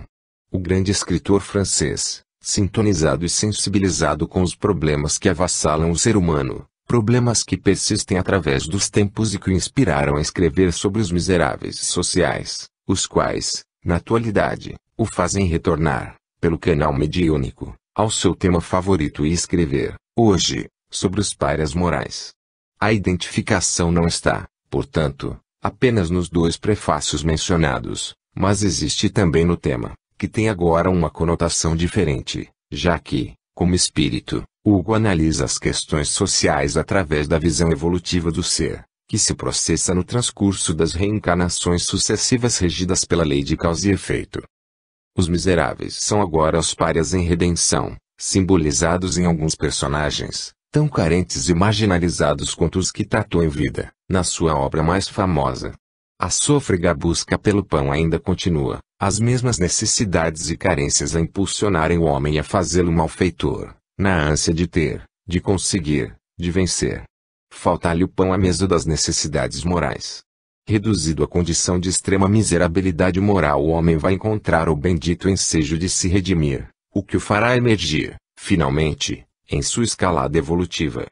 O grande escritor francês, sintonizado e sensibilizado com os problemas que avassalam o ser humano, problemas que persistem através dos tempos e que o inspiraram a escrever sobre os miseráveis sociais, os quais, na atualidade, o fazem retornar, pelo canal mediúnico, ao seu tema favorito e escrever, hoje, sobre os párias morais. A identificação não está, portanto, apenas nos dois prefácios mencionados, mas existe também no tema, que tem agora uma conotação diferente, já que, como espírito, Hugo analisa as questões sociais através da visão evolutiva do ser, que se processa no transcurso das reencarnações sucessivas regidas pela lei de causa e efeito. Os miseráveis são agora os párias em redenção, simbolizados em alguns personagens, tão carentes e marginalizados quanto os que tratou em vida, na sua obra mais famosa. A sôfrega busca pelo pão ainda continua, as mesmas necessidades e carências a impulsionarem o homem a fazê-lo malfeitor, na ânsia de ter, de conseguir, de vencer. Falta-lhe o pão à mesa das necessidades morais. Reduzido à condição de extrema miserabilidade moral, o homem vai encontrar o bendito ensejo de se redimir, o que o fará emergir, finalmente, em sua escalada evolutiva.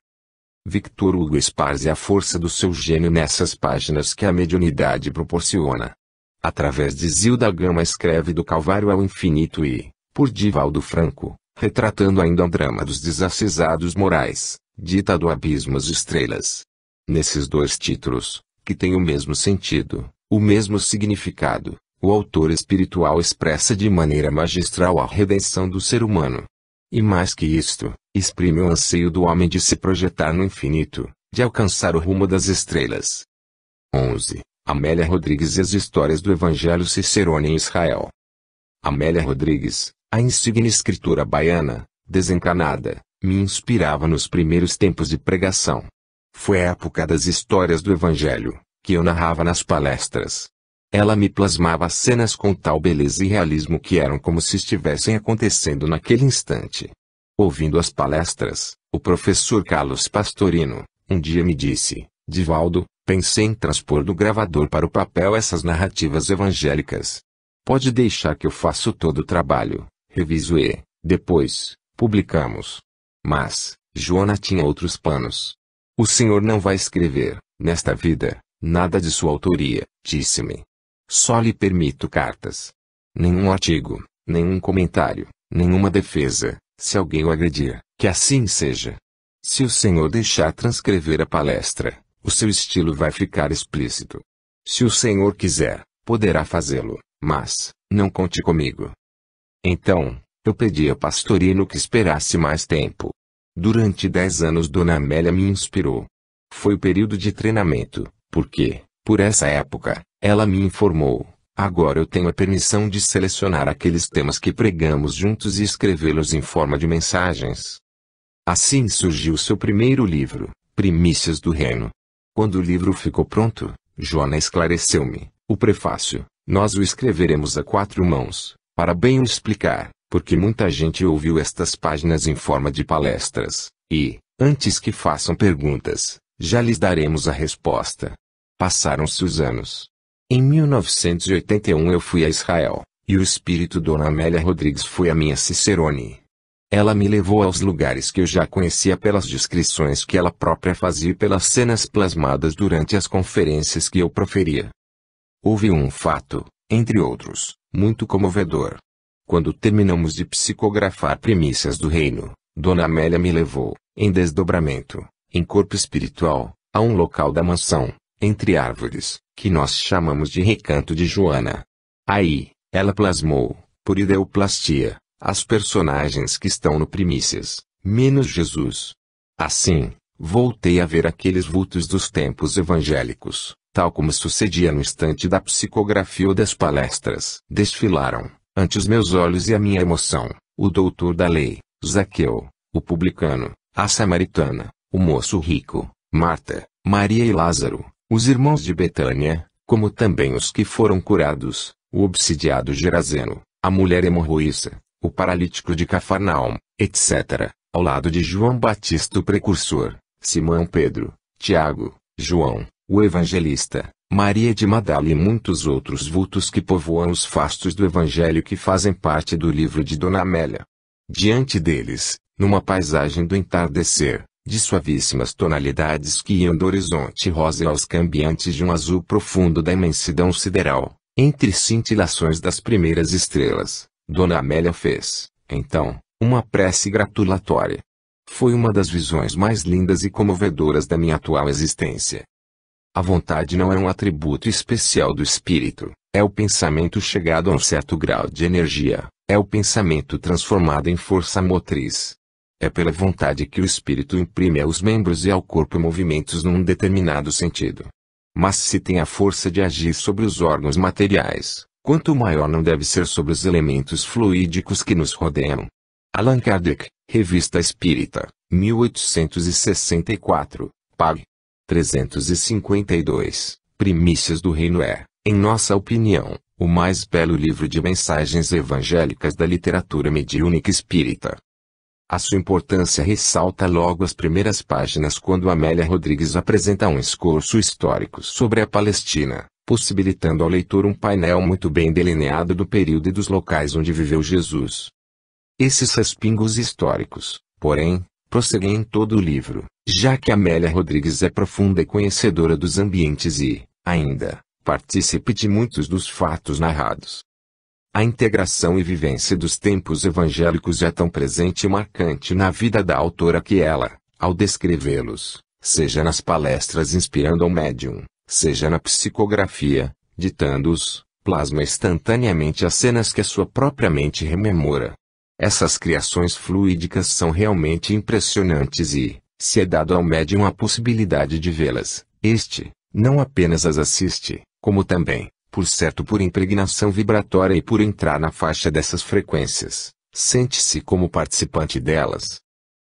Victor Hugo esparze a força do seu gênio nessas páginas que a mediunidade proporciona. Através de Zilda Gama escreve do Calvário ao Infinito e, por Divaldo Franco, retratando ainda o drama dos desacesados morais, dita do Abismo às Estrelas. Nesses dois títulos, que têm o mesmo sentido, o mesmo significado, o autor espiritual expressa de maneira magistral a redenção do ser humano. E mais que isto, exprime o anseio do homem de se projetar no infinito, de alcançar o rumo das estrelas. 11. Amélia Rodrigues e as histórias do Evangelho Cicerone em Israel. Amélia Rodrigues, a insigne escritora baiana, desencarnada, me inspirava nos primeiros tempos de pregação. Foi a época das histórias do Evangelho, que eu narrava nas palestras. Ela me plasmava cenas com tal beleza e realismo que eram como se estivessem acontecendo naquele instante. Ouvindo as palestras, o professor Carlos Pastorino, um dia me disse, Divaldo, pensei em transpor do gravador para o papel essas narrativas evangélicas. Pode deixar que eu faço todo o trabalho, reviso e, depois, publicamos. Mas, Joana tinha outros planos. O senhor não vai escrever, nesta vida, nada de sua autoria, disse-me. Só lhe permito cartas. Nenhum artigo, nenhum comentário, nenhuma defesa, se alguém o agredir, que assim seja. Se o senhor deixar transcrever a palestra, o seu estilo vai ficar explícito. Se o senhor quiser, poderá fazê-lo, mas, não conte comigo. Então, eu pedi a Pastorino que esperasse mais tempo. Durante 10 anos Dona Amélia me inspirou. Foi o período de treinamento, porque, por essa época, ela me informou, agora eu tenho a permissão de selecionar aqueles temas que pregamos juntos e escrevê-los em forma de mensagens. Assim surgiu seu primeiro livro, Primícias do Reino. Quando o livro ficou pronto, Joana esclareceu-me, o prefácio, nós o escreveremos a 4 mãos, para bem o explicar, porque muita gente ouviu estas páginas em forma de palestras, e, antes que façam perguntas, já lhes daremos a resposta. Passaram-se os anos. Em 1981 eu fui a Israel, e o espírito Dona Amélia Rodrigues foi a minha Cicerone. Ela me levou aos lugares que eu já conhecia pelas descrições que ela própria fazia e pelas cenas plasmadas durante as conferências que eu proferia. Houve um fato, entre outros, muito comovedor. Quando terminamos de psicografar Primícias do Reino, Dona Amélia me levou, em desdobramento, em corpo espiritual, a um local da mansão, entre árvores, que nós chamamos de Recanto de Joana. Aí, ela plasmou, por ideoplastia, as personagens que estão no Primícias, menos Jesus. Assim, voltei a ver aqueles vultos dos tempos evangélicos, tal como sucedia no instante da psicografia ou das palestras. Desfilaram, ante os meus olhos e a minha emoção, o doutor da lei, Zaqueu, o publicano, a samaritana, o moço rico, Marta, Maria e Lázaro, os irmãos de Betânia, como também os que foram curados, o obsidiado Gerazeno, a mulher hemorroíça, o paralítico de Cafarnaum, etc., ao lado de João Batista o precursor, Simão Pedro, Tiago, João, o evangelista, Maria de Magdala e muitos outros vultos que povoam os fastos do evangelho que fazem parte do livro de Dona Amélia. Diante deles, numa paisagem do entardecer, de suavíssimas tonalidades que iam do horizonte rosa aos cambiantes de um azul profundo da imensidão sideral, entre cintilações das primeiras estrelas, Dona Amélia fez, então, uma prece gratulatória. Foi uma das visões mais lindas e comovedoras da minha atual existência. A vontade não é um atributo especial do espírito, é o pensamento chegado a um certo grau de energia, é o pensamento transformado em força motriz. É pela vontade que o espírito imprime aos membros e ao corpo movimentos num determinado sentido. Mas se tem a força de agir sobre os órgãos materiais, quanto maior não deve ser sobre os elementos fluídicos que nos rodeiam. Allan Kardec, Revista Espírita, 1864, pág. 352, Primícias do Reino é, em nossa opinião, o mais belo livro de mensagens evangélicas da literatura mediúnica espírita. A sua importância ressalta logo as primeiras páginas quando Amélia Rodrigues apresenta um escorço histórico sobre a Palestina, possibilitando ao leitor um painel muito bem delineado do período e dos locais onde viveu Jesus. Esses respingos históricos, porém, prosseguem em todo o livro, já que Amélia Rodrigues é profunda e conhecedora dos ambientes e, ainda, participe de muitos dos fatos narrados. A integração e vivência dos tempos evangélicos é tão presente e marcante na vida da autora que ela, ao descrevê-los, seja nas palestras inspirando ao médium, seja na psicografia, ditando-os, plasma instantaneamente as cenas que a sua própria mente rememora. Essas criações fluídicas são realmente impressionantes e, se é dado ao médium a possibilidade de vê-las, este, não apenas as assiste, como também, por impregnação vibratória e por entrar na faixa dessas frequências, sente-se como participante delas.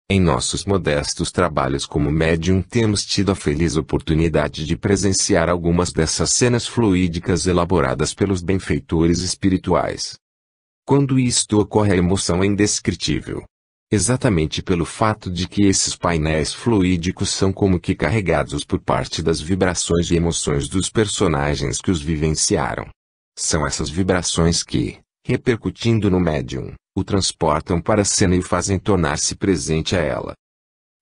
Em nossos modestos trabalhos como médium temos tido a feliz oportunidade de presenciar algumas dessas cenas fluídicas elaboradas pelos benfeitores espirituais. Quando isto ocorre, a emoção é indescritível. Exatamente pelo fato de que esses painéis fluídicos são como que carregados por parte das vibrações e emoções dos personagens que os vivenciaram. São essas vibrações que, repercutindo no médium, o transportam para a cena e o fazem tornar-se presente a ela.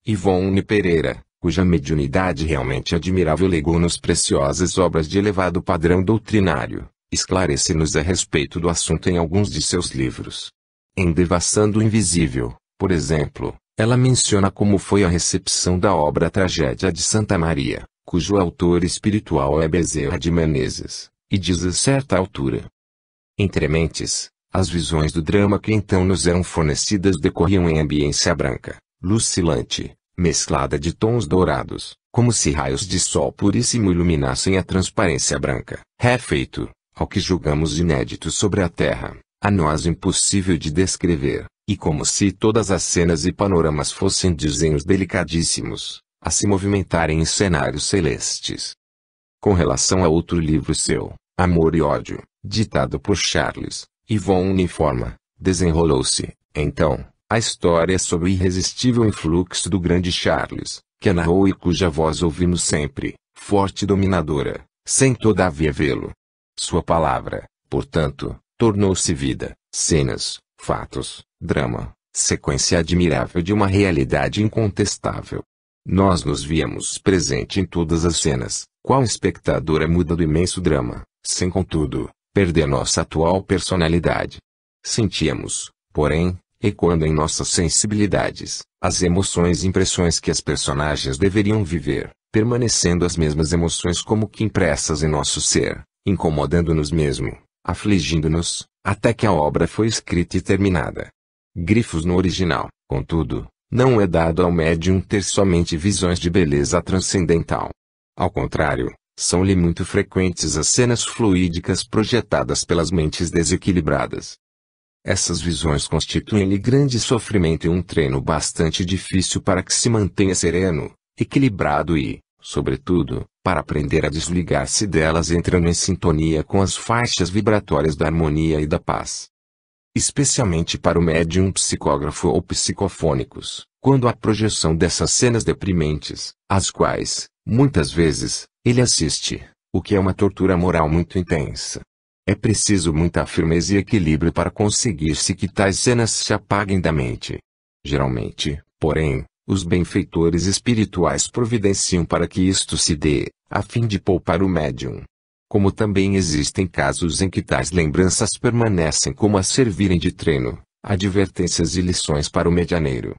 Ivone Pereira, cuja mediunidade realmente admirável legou-nos preciosas obras de elevado padrão doutrinário, esclarece-nos a respeito do assunto em alguns de seus livros. Em Devassando o Invisível, por exemplo, ela menciona como foi a recepção da obra Tragédia de Santa Maria, cujo autor espiritual é Bezerra de Menezes, e diz a certa altura: entre mentes, as visões do drama que então nos eram fornecidas decorriam em ambiência branca, lucilante, mesclada de tons dourados, como se raios de sol puríssimo iluminassem a transparência branca. É feito, ao que julgamos inédito sobre a terra, a nós impossível de descrever, e como se todas as cenas e panoramas fossem desenhos delicadíssimos, a se movimentarem em cenários celestes. Com relação a outro livro seu, Amor e Ódio, ditado por Charles, Ivone informa, desenrolou-se, então, a história sobre o irresistível influxo do grande Charles, que a narrou e cuja voz ouvimos sempre, forte e dominadora, sem todavia vê-lo. Sua palavra, portanto, tornou-se vida, cenas, fatos, drama, sequência admirável de uma realidade incontestável. Nós nos víamos presente em todas as cenas, qual espectadora muda do imenso drama, sem contudo, perder nossa atual personalidade. Sentíamos, porém, ecoando em nossas sensibilidades, as emoções e impressões que as personagens deveriam viver, permanecendo as mesmas emoções como que impressas em nosso ser, incomodando-nos mesmo, afligindo-nos, até que a obra foi escrita e terminada. Grifos no original, contudo, não é dado ao médium ter somente visões de beleza transcendental. Ao contrário, são-lhe muito frequentes as cenas fluídicas projetadas pelas mentes desequilibradas. Essas visões constituem-lhe grande sofrimento e um treino bastante difícil para que se mantenha sereno, equilibrado e, sobretudo, para aprender a desligar-se delas entrando em sintonia com as faixas vibratórias da harmonia e da paz. Especialmente para o médium psicógrafo ou psicofônicos, quando há projeção dessas cenas deprimentes, às quais, muitas vezes, ele assiste, o que é uma tortura moral muito intensa. É preciso muita firmeza e equilíbrio para conseguir-se que tais cenas se apaguem da mente. Geralmente, porém, os benfeitores espirituais providenciam para que isto se dê, a fim de poupar o médium. Como também existem casos em que tais lembranças permanecem como a servirem de treino, advertências e lições para o medianeiro.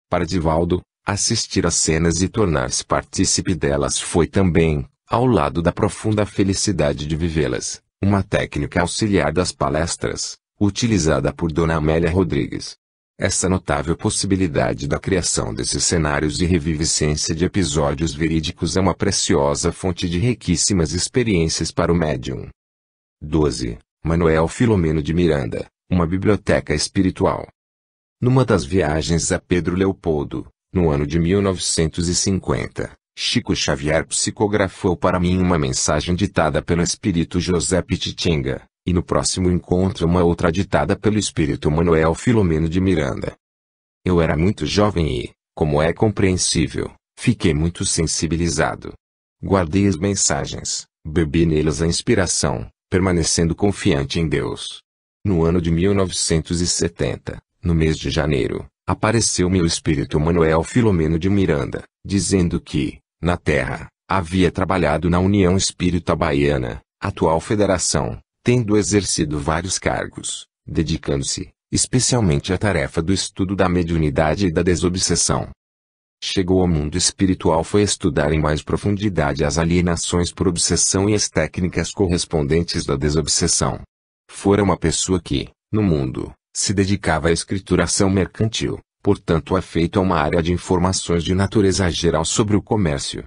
Para Divaldo, assistir às cenas e tornar-se partícipe delas foi também, ao lado da profunda felicidade de vivê-las, uma técnica auxiliar das palestras, utilizada por Dona Amélia Rodrigues. Essa notável possibilidade da criação desses cenários e reviviscência de episódios verídicos é uma preciosa fonte de riquíssimas experiências para o médium. 12. Manuel Filomeno de Miranda, uma biblioteca espiritual. Numa das viagens a Pedro Leopoldo, no ano de 1950, Chico Xavier psicografou para mim uma mensagem ditada pelo espírito José Pititinga, e no próximo encontro uma outra ditada pelo espírito Manuel Filomeno de Miranda. Eu era muito jovem e, como é compreensível, fiquei muito sensibilizado. Guardei as mensagens, bebi nelas a inspiração, permanecendo confiante em Deus. No ano de 1970, no mês de janeiro, apareceu-me o espírito Manuel Filomeno de Miranda, dizendo que, na Terra, havia trabalhado na União Espírita Baiana, atual federação, tendo exercido vários cargos, dedicando-se, especialmente à tarefa do estudo da mediunidade e da desobsessão. Chegou ao mundo espiritual foi estudar em mais profundidade as alienações por obsessão e as técnicas correspondentes da desobsessão. Fora uma pessoa que, no mundo, se dedicava à escrituração mercantil, portanto afeito a uma área de informações de natureza geral sobre o comércio.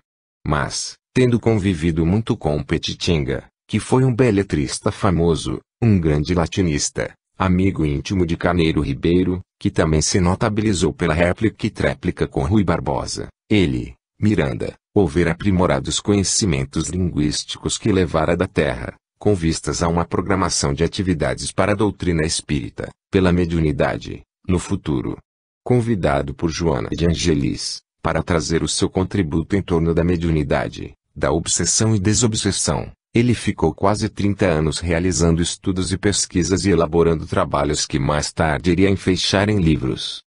Mas, tendo convivido muito com Petitinga, que foi um beletrista famoso, um grande latinista, amigo íntimo de Carneiro Ribeiro, que também se notabilizou pela réplica e tréplica com Rui Barbosa, ele, Miranda, houvera aprimorados conhecimentos linguísticos que levara da Terra, com vistas a uma programação de atividades para a doutrina espírita, pela mediunidade, no futuro. Convidado por Joana de Angelis, para trazer o seu contributo em torno da mediunidade, da obsessão e desobsessão, ele ficou quase 30 anos realizando estudos e pesquisas e elaborando trabalhos que mais tarde iria enfeixar em livros.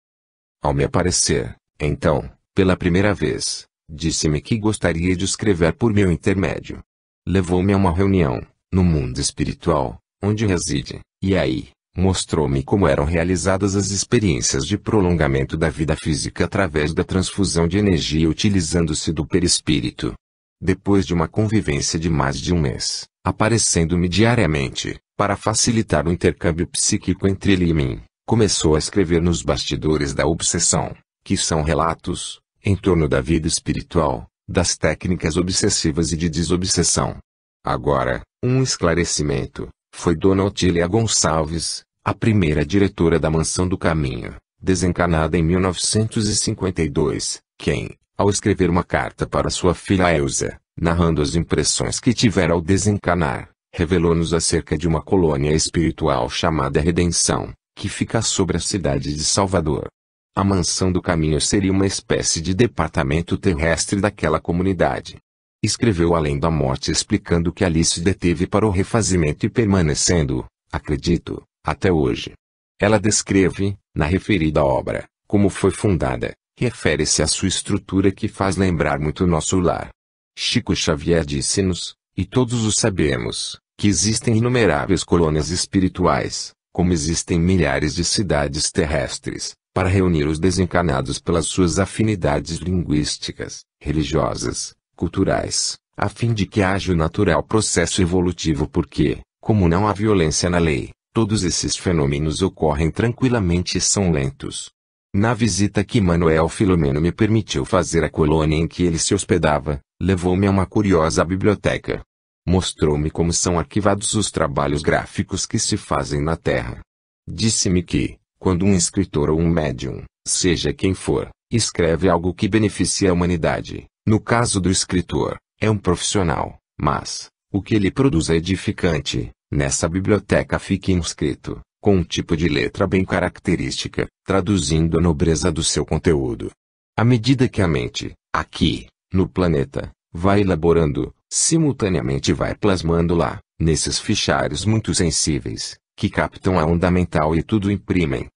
Ao me aparecer, então, pela primeira vez, disse-me que gostaria de escrever por meu intermédio. Levou-me a uma reunião, no mundo espiritual, onde reside, e aí, mostrou-me como eram realizadas as experiências de prolongamento da vida física através da transfusão de energia utilizando-se do perispírito. Depois de uma convivência de mais de um mês, aparecendo-me diariamente, para facilitar o intercâmbio psíquico entre ele e mim, começou a escrever nos bastidores da obsessão, que são relatos, em torno da vida espiritual, das técnicas obsessivas e de desobsessão. Agora, um esclarecimento, foi Dona Otília Gonçalves, a primeira diretora da Mansão do Caminho, desencarnada em 1952, quem, ao escrever uma carta para sua filha Elza, narrando as impressões que tivera ao desencarnar, revelou-nos acerca de uma colônia espiritual chamada Redenção, que fica sobre a cidade de Salvador. A Mansão do Caminho seria uma espécie de departamento terrestre daquela comunidade. Escreveu Além da Morte explicando que ali se deteve para o refazimento e permanecendo, acredito, até hoje. Ela descreve, na referida obra, como foi fundada. Refere-se à sua estrutura que faz lembrar muito nosso lar. Chico Xavier disse-nos, e todos o sabemos, que existem inumeráveis colônias espirituais, como existem milhares de cidades terrestres, para reunir os desencarnados pelas suas afinidades linguísticas, religiosas, culturais, a fim de que haja o natural processo evolutivo porque, como não há violência na lei, todos esses fenômenos ocorrem tranquilamente e são lentos. Na visita que Manuel Filomeno me permitiu fazer à colônia em que ele se hospedava, levou-me a uma curiosa biblioteca. Mostrou-me como são arquivados os trabalhos gráficos que se fazem na Terra. Disse-me que, quando um escritor ou um médium, seja quem for, escreve algo que beneficia a humanidade, no caso do escritor, é um profissional, mas, o que ele produz é edificante, nessa biblioteca fica inscrito, com um tipo de letra bem característica, traduzindo a nobreza do seu conteúdo. À medida que a mente, aqui, no planeta, vai elaborando, simultaneamente vai plasmando lá, nesses fichários muito sensíveis, que captam a onda mental e tudo imprimem.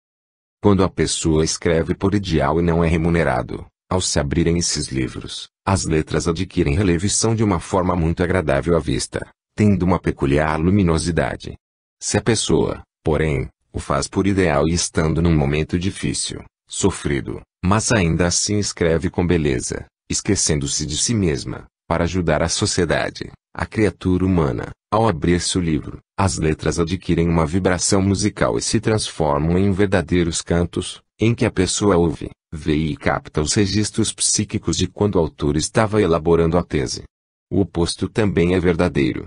Quando a pessoa escreve por edital e não é remunerado, ao se abrirem esses livros, as letras adquirem relevo e são de uma forma muito agradável à vista, tendo uma peculiar luminosidade. Se a pessoa, porém, o faz por ideal e estando num momento difícil, sofrido, mas ainda assim escreve com beleza, esquecendo-se de si mesma, para ajudar a sociedade, a criatura humana, ao abrir-se o livro, as letras adquirem uma vibração musical e se transformam em verdadeiros cantos, em que a pessoa ouve, vê e capta os registros psíquicos de quando o autor estava elaborando a tese. O oposto também é verdadeiro.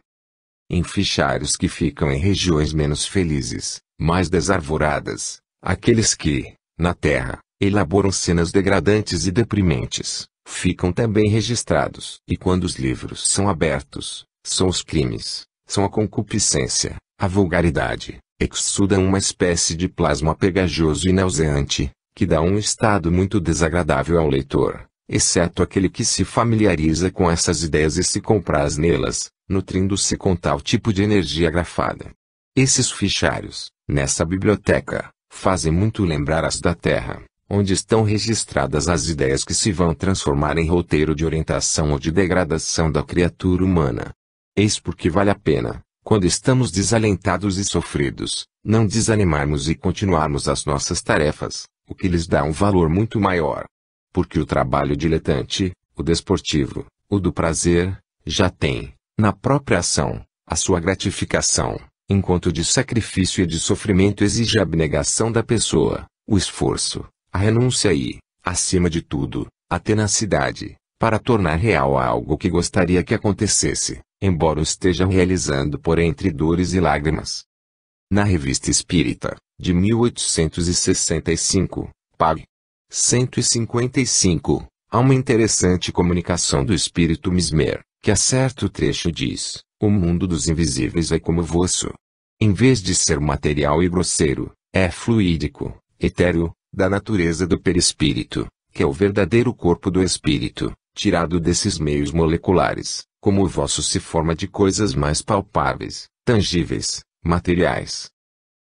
Em fichários que ficam em regiões menos felizes, mais desarvoradas, aqueles que, na Terra, elaboram cenas degradantes e deprimentes, ficam também registrados. E quando os livros são abertos, são os crimes, são a concupiscência, a vulgaridade, exudam uma espécie de plasma pegajoso e nauseante, que dá um estado muito desagradável ao leitor, exceto aquele que se familiariza com essas ideias e se compraz nelas, nutrindo-se com tal tipo de energia grafada. Esses fichários, nessa biblioteca, fazem muito lembrar as da Terra, onde estão registradas as ideias que se vão transformar em roteiro de orientação ou de degradação da criatura humana. Eis porque vale a pena, quando estamos desalentados e sofridos, não desanimarmos e continuarmos as nossas tarefas, o que lhes dá um valor muito maior. Porque o trabalho diletante, o desportivo, o do prazer, já tem, na própria ação, a sua gratificação, enquanto de sacrifício e de sofrimento exige a abnegação da pessoa, o esforço, a renúncia e, acima de tudo, a tenacidade, para tornar real algo que gostaria que acontecesse, embora o esteja realizando por entre dores e lágrimas. Na Revista Espírita, de 1865, pág. 155, há uma interessante comunicação do espírito Mesmer, que a certo trecho diz: o mundo dos invisíveis é como o vosso. Em vez de ser material e grosseiro, é fluídico, etéreo, da natureza do perispírito, que é o verdadeiro corpo do espírito, tirado desses meios moleculares, como o vosso se forma de coisas mais palpáveis, tangíveis, materiais.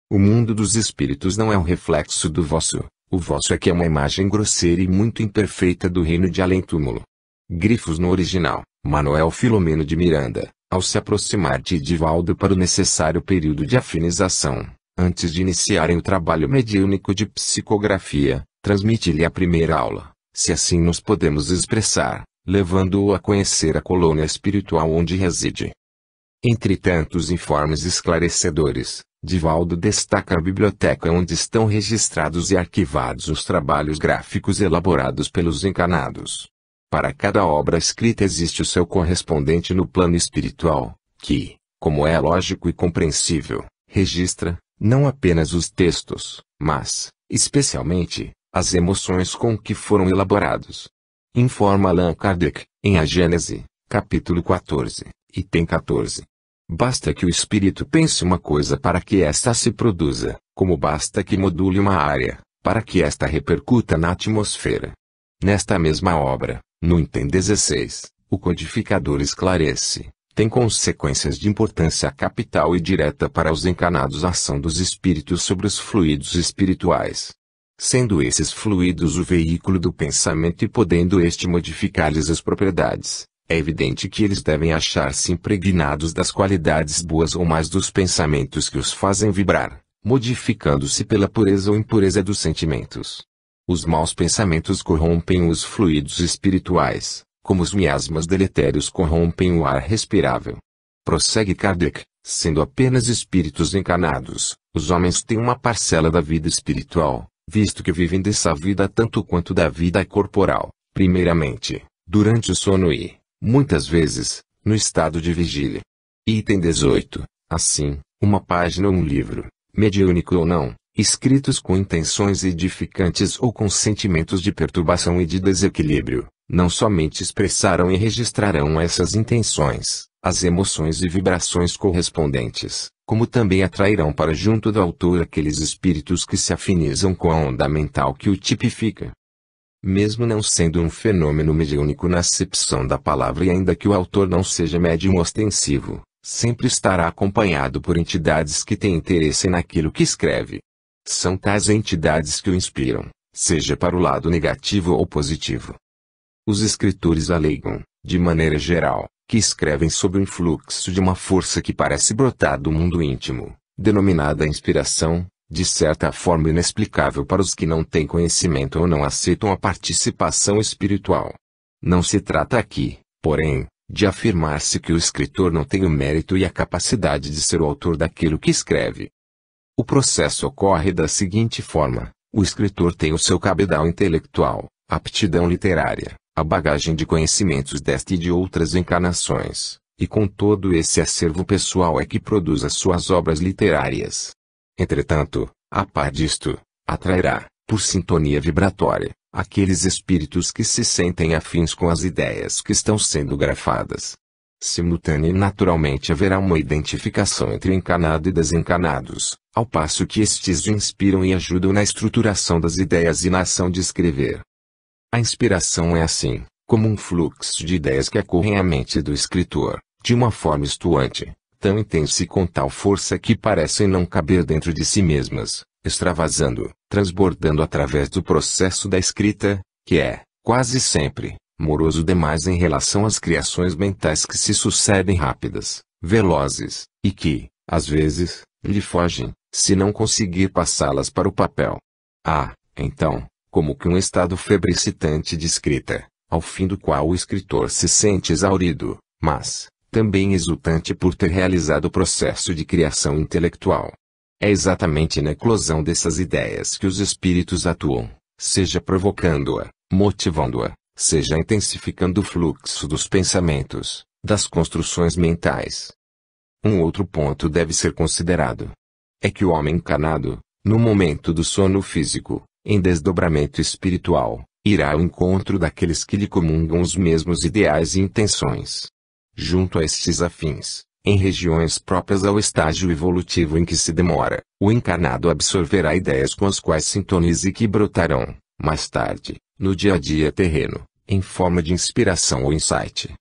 O mundo dos espíritos não é um reflexo do vosso, o vosso é que é uma imagem grosseira e muito imperfeita do reino de além-túmulo. Grifos no original, Manuel Filomeno de Miranda, ao se aproximar de Divaldo para o necessário período de afinização, antes de iniciarem o trabalho mediúnico de psicografia, transmite-lhe a primeira aula, se assim nos podemos expressar, levando-o a conhecer a colônia espiritual onde reside. Entre tantos informes esclarecedores, Divaldo destaca a biblioteca onde estão registrados e arquivados os trabalhos gráficos elaborados pelos encarnados. Para cada obra escrita existe o seu correspondente no plano espiritual, que, como é lógico e compreensível, registra, não apenas os textos, mas, especialmente, as emoções com que foram elaborados. Informa Allan Kardec, em A Gênese, capítulo 14, item 14. Basta que o espírito pense uma coisa para que esta se produza, como basta que module uma área, para que esta repercuta na atmosfera. Nesta mesma obra, no item 16, o codificador esclarece, tem consequências de importância capital e direta para os encarnados a ação dos espíritos sobre os fluidos espirituais. Sendo esses fluidos o veículo do pensamento e podendo este modificar-lhes as propriedades, é evidente que eles devem achar-se impregnados das qualidades boas ou mais dos pensamentos que os fazem vibrar, modificando-se pela pureza ou impureza dos sentimentos. Os maus pensamentos corrompem os fluidos espirituais, como os miasmas deletérios corrompem o ar respirável. Prossegue Kardec, sendo apenas espíritos encarnados, os homens têm uma parcela da vida espiritual, visto que vivem dessa vida tanto quanto da vida corporal, primeiramente, durante o sono e, muitas vezes, no estado de vigília. Item 18. Assim, uma página ou um livro, mediúnico ou não, escritos com intenções edificantes ou com sentimentos de perturbação e de desequilíbrio, não somente expressarão e registrarão essas intenções, as emoções e vibrações correspondentes, como também atrairão para junto do autor aqueles espíritos que se afinizam com a onda mental que o tipifica. Mesmo não sendo um fenômeno mediúnico na acepção da palavra e ainda que o autor não seja médium ostensivo, sempre estará acompanhado por entidades que têm interesse naquilo que escreve. São tais entidades que o inspiram, seja para o lado negativo ou positivo. Os escritores alegam, de maneira geral, que escrevem sob o influxo de uma força que parece brotar do mundo íntimo, denominada inspiração, de certa forma inexplicável para os que não têm conhecimento ou não aceitam a participação espiritual. Não se trata aqui, porém, de afirmar-se que o escritor não tem o mérito e a capacidade de ser o autor daquilo que escreve. O processo ocorre da seguinte forma: o escritor tem o seu cabedal intelectual, aptidão literária, a bagagem de conhecimentos desta e de outras encarnações, e com todo esse acervo pessoal é que produz as suas obras literárias. Entretanto, a par disto, atrairá, por sintonia vibratória, aqueles espíritos que se sentem afins com as ideias que estão sendo grafadas. Simultânea e naturalmente haverá uma identificação entre encarnado e desencarnados, ao passo que estes o inspiram e ajudam na estruturação das ideias e na ação de escrever. A inspiração é assim, como um fluxo de ideias que acorrem à mente do escritor, de uma forma estuante, tão intensa e com tal força que parecem não caber dentro de si mesmas, extravasando, transbordando através do processo da escrita, que é, quase sempre, moroso demais em relação às criações mentais que se sucedem rápidas, velozes, e que, às vezes, lhe fogem, se não conseguir passá-las para o papel. Há, então, como que um estado febricitante de escrita, ao fim do qual o escritor se sente exaurido, mas, também exultante por ter realizado o processo de criação intelectual. É exatamente na eclosão dessas ideias que os espíritos atuam, seja provocando-a, motivando-a, seja intensificando o fluxo dos pensamentos, das construções mentais. Um outro ponto deve ser considerado. É que o homem encarnado, no momento do sono físico, em desdobramento espiritual, irá ao encontro daqueles que lhe comungam os mesmos ideais e intenções. Junto a estes afins, em regiões próprias ao estágio evolutivo em que se demora, o encarnado absorverá ideias com as quais sintonize e que brotarão, mais tarde, no dia a dia terreno, em forma de inspiração ou insight.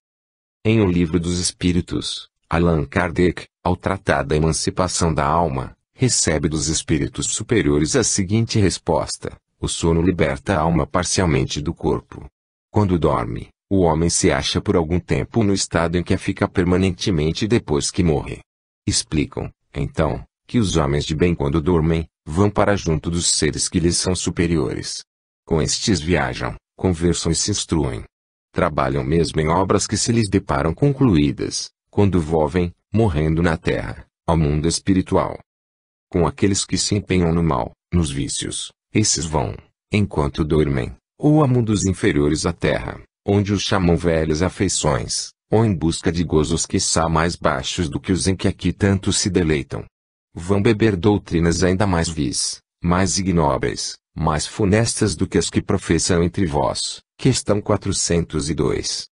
Em O Livro dos Espíritos, Allan Kardec, ao tratar da emancipação da alma, recebe dos espíritos superiores a seguinte resposta: o sono liberta a alma parcialmente do corpo. Quando dorme, o homem se acha por algum tempo no estado em que fica permanentemente depois que morre. Explicam, então, que os homens de bem quando dormem, vão para junto dos seres que lhes são superiores. Com estes viajam, conversam e se instruem. Trabalham mesmo em obras que se lhes deparam concluídas, quando volvem, morrendo na terra, ao mundo espiritual. Com aqueles que se empenham no mal, nos vícios, esses vão, enquanto dormem, ou a mundos inferiores à terra, onde os chamam velhas afeições, ou em busca de gozos quiçá mais baixos do que os em que aqui tanto se deleitam. Vão beber doutrinas ainda mais vis, mais ignóbeis, mais funestas do que as que professam entre vós. Questão 402.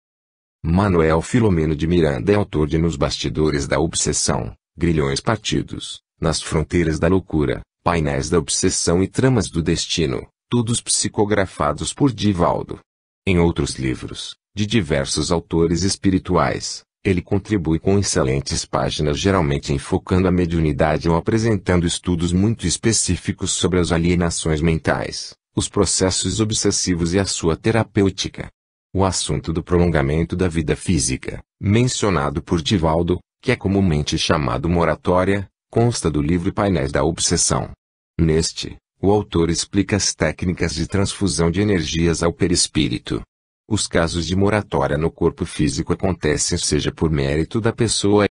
Manuel Filomeno de Miranda é autor de Nos Bastidores da Obsessão, Grilhões Partidos, Nas Fronteiras da Loucura, Painéis da Obsessão e Tramas do Destino, todos psicografados por Divaldo. Em outros livros, de diversos autores espirituais, ele contribui com excelentes páginas geralmente enfocando a mediunidade ou apresentando estudos muito específicos sobre as alienações mentais, os processos obsessivos e a sua terapêutica. O assunto do prolongamento da vida física, mencionado por Divaldo, que é comumente chamado moratória, consta do livro Painéis da Obsessão. Neste, o autor explica as técnicas de transfusão de energias ao perispírito. Os casos de moratória no corpo físico acontecem seja por mérito da pessoa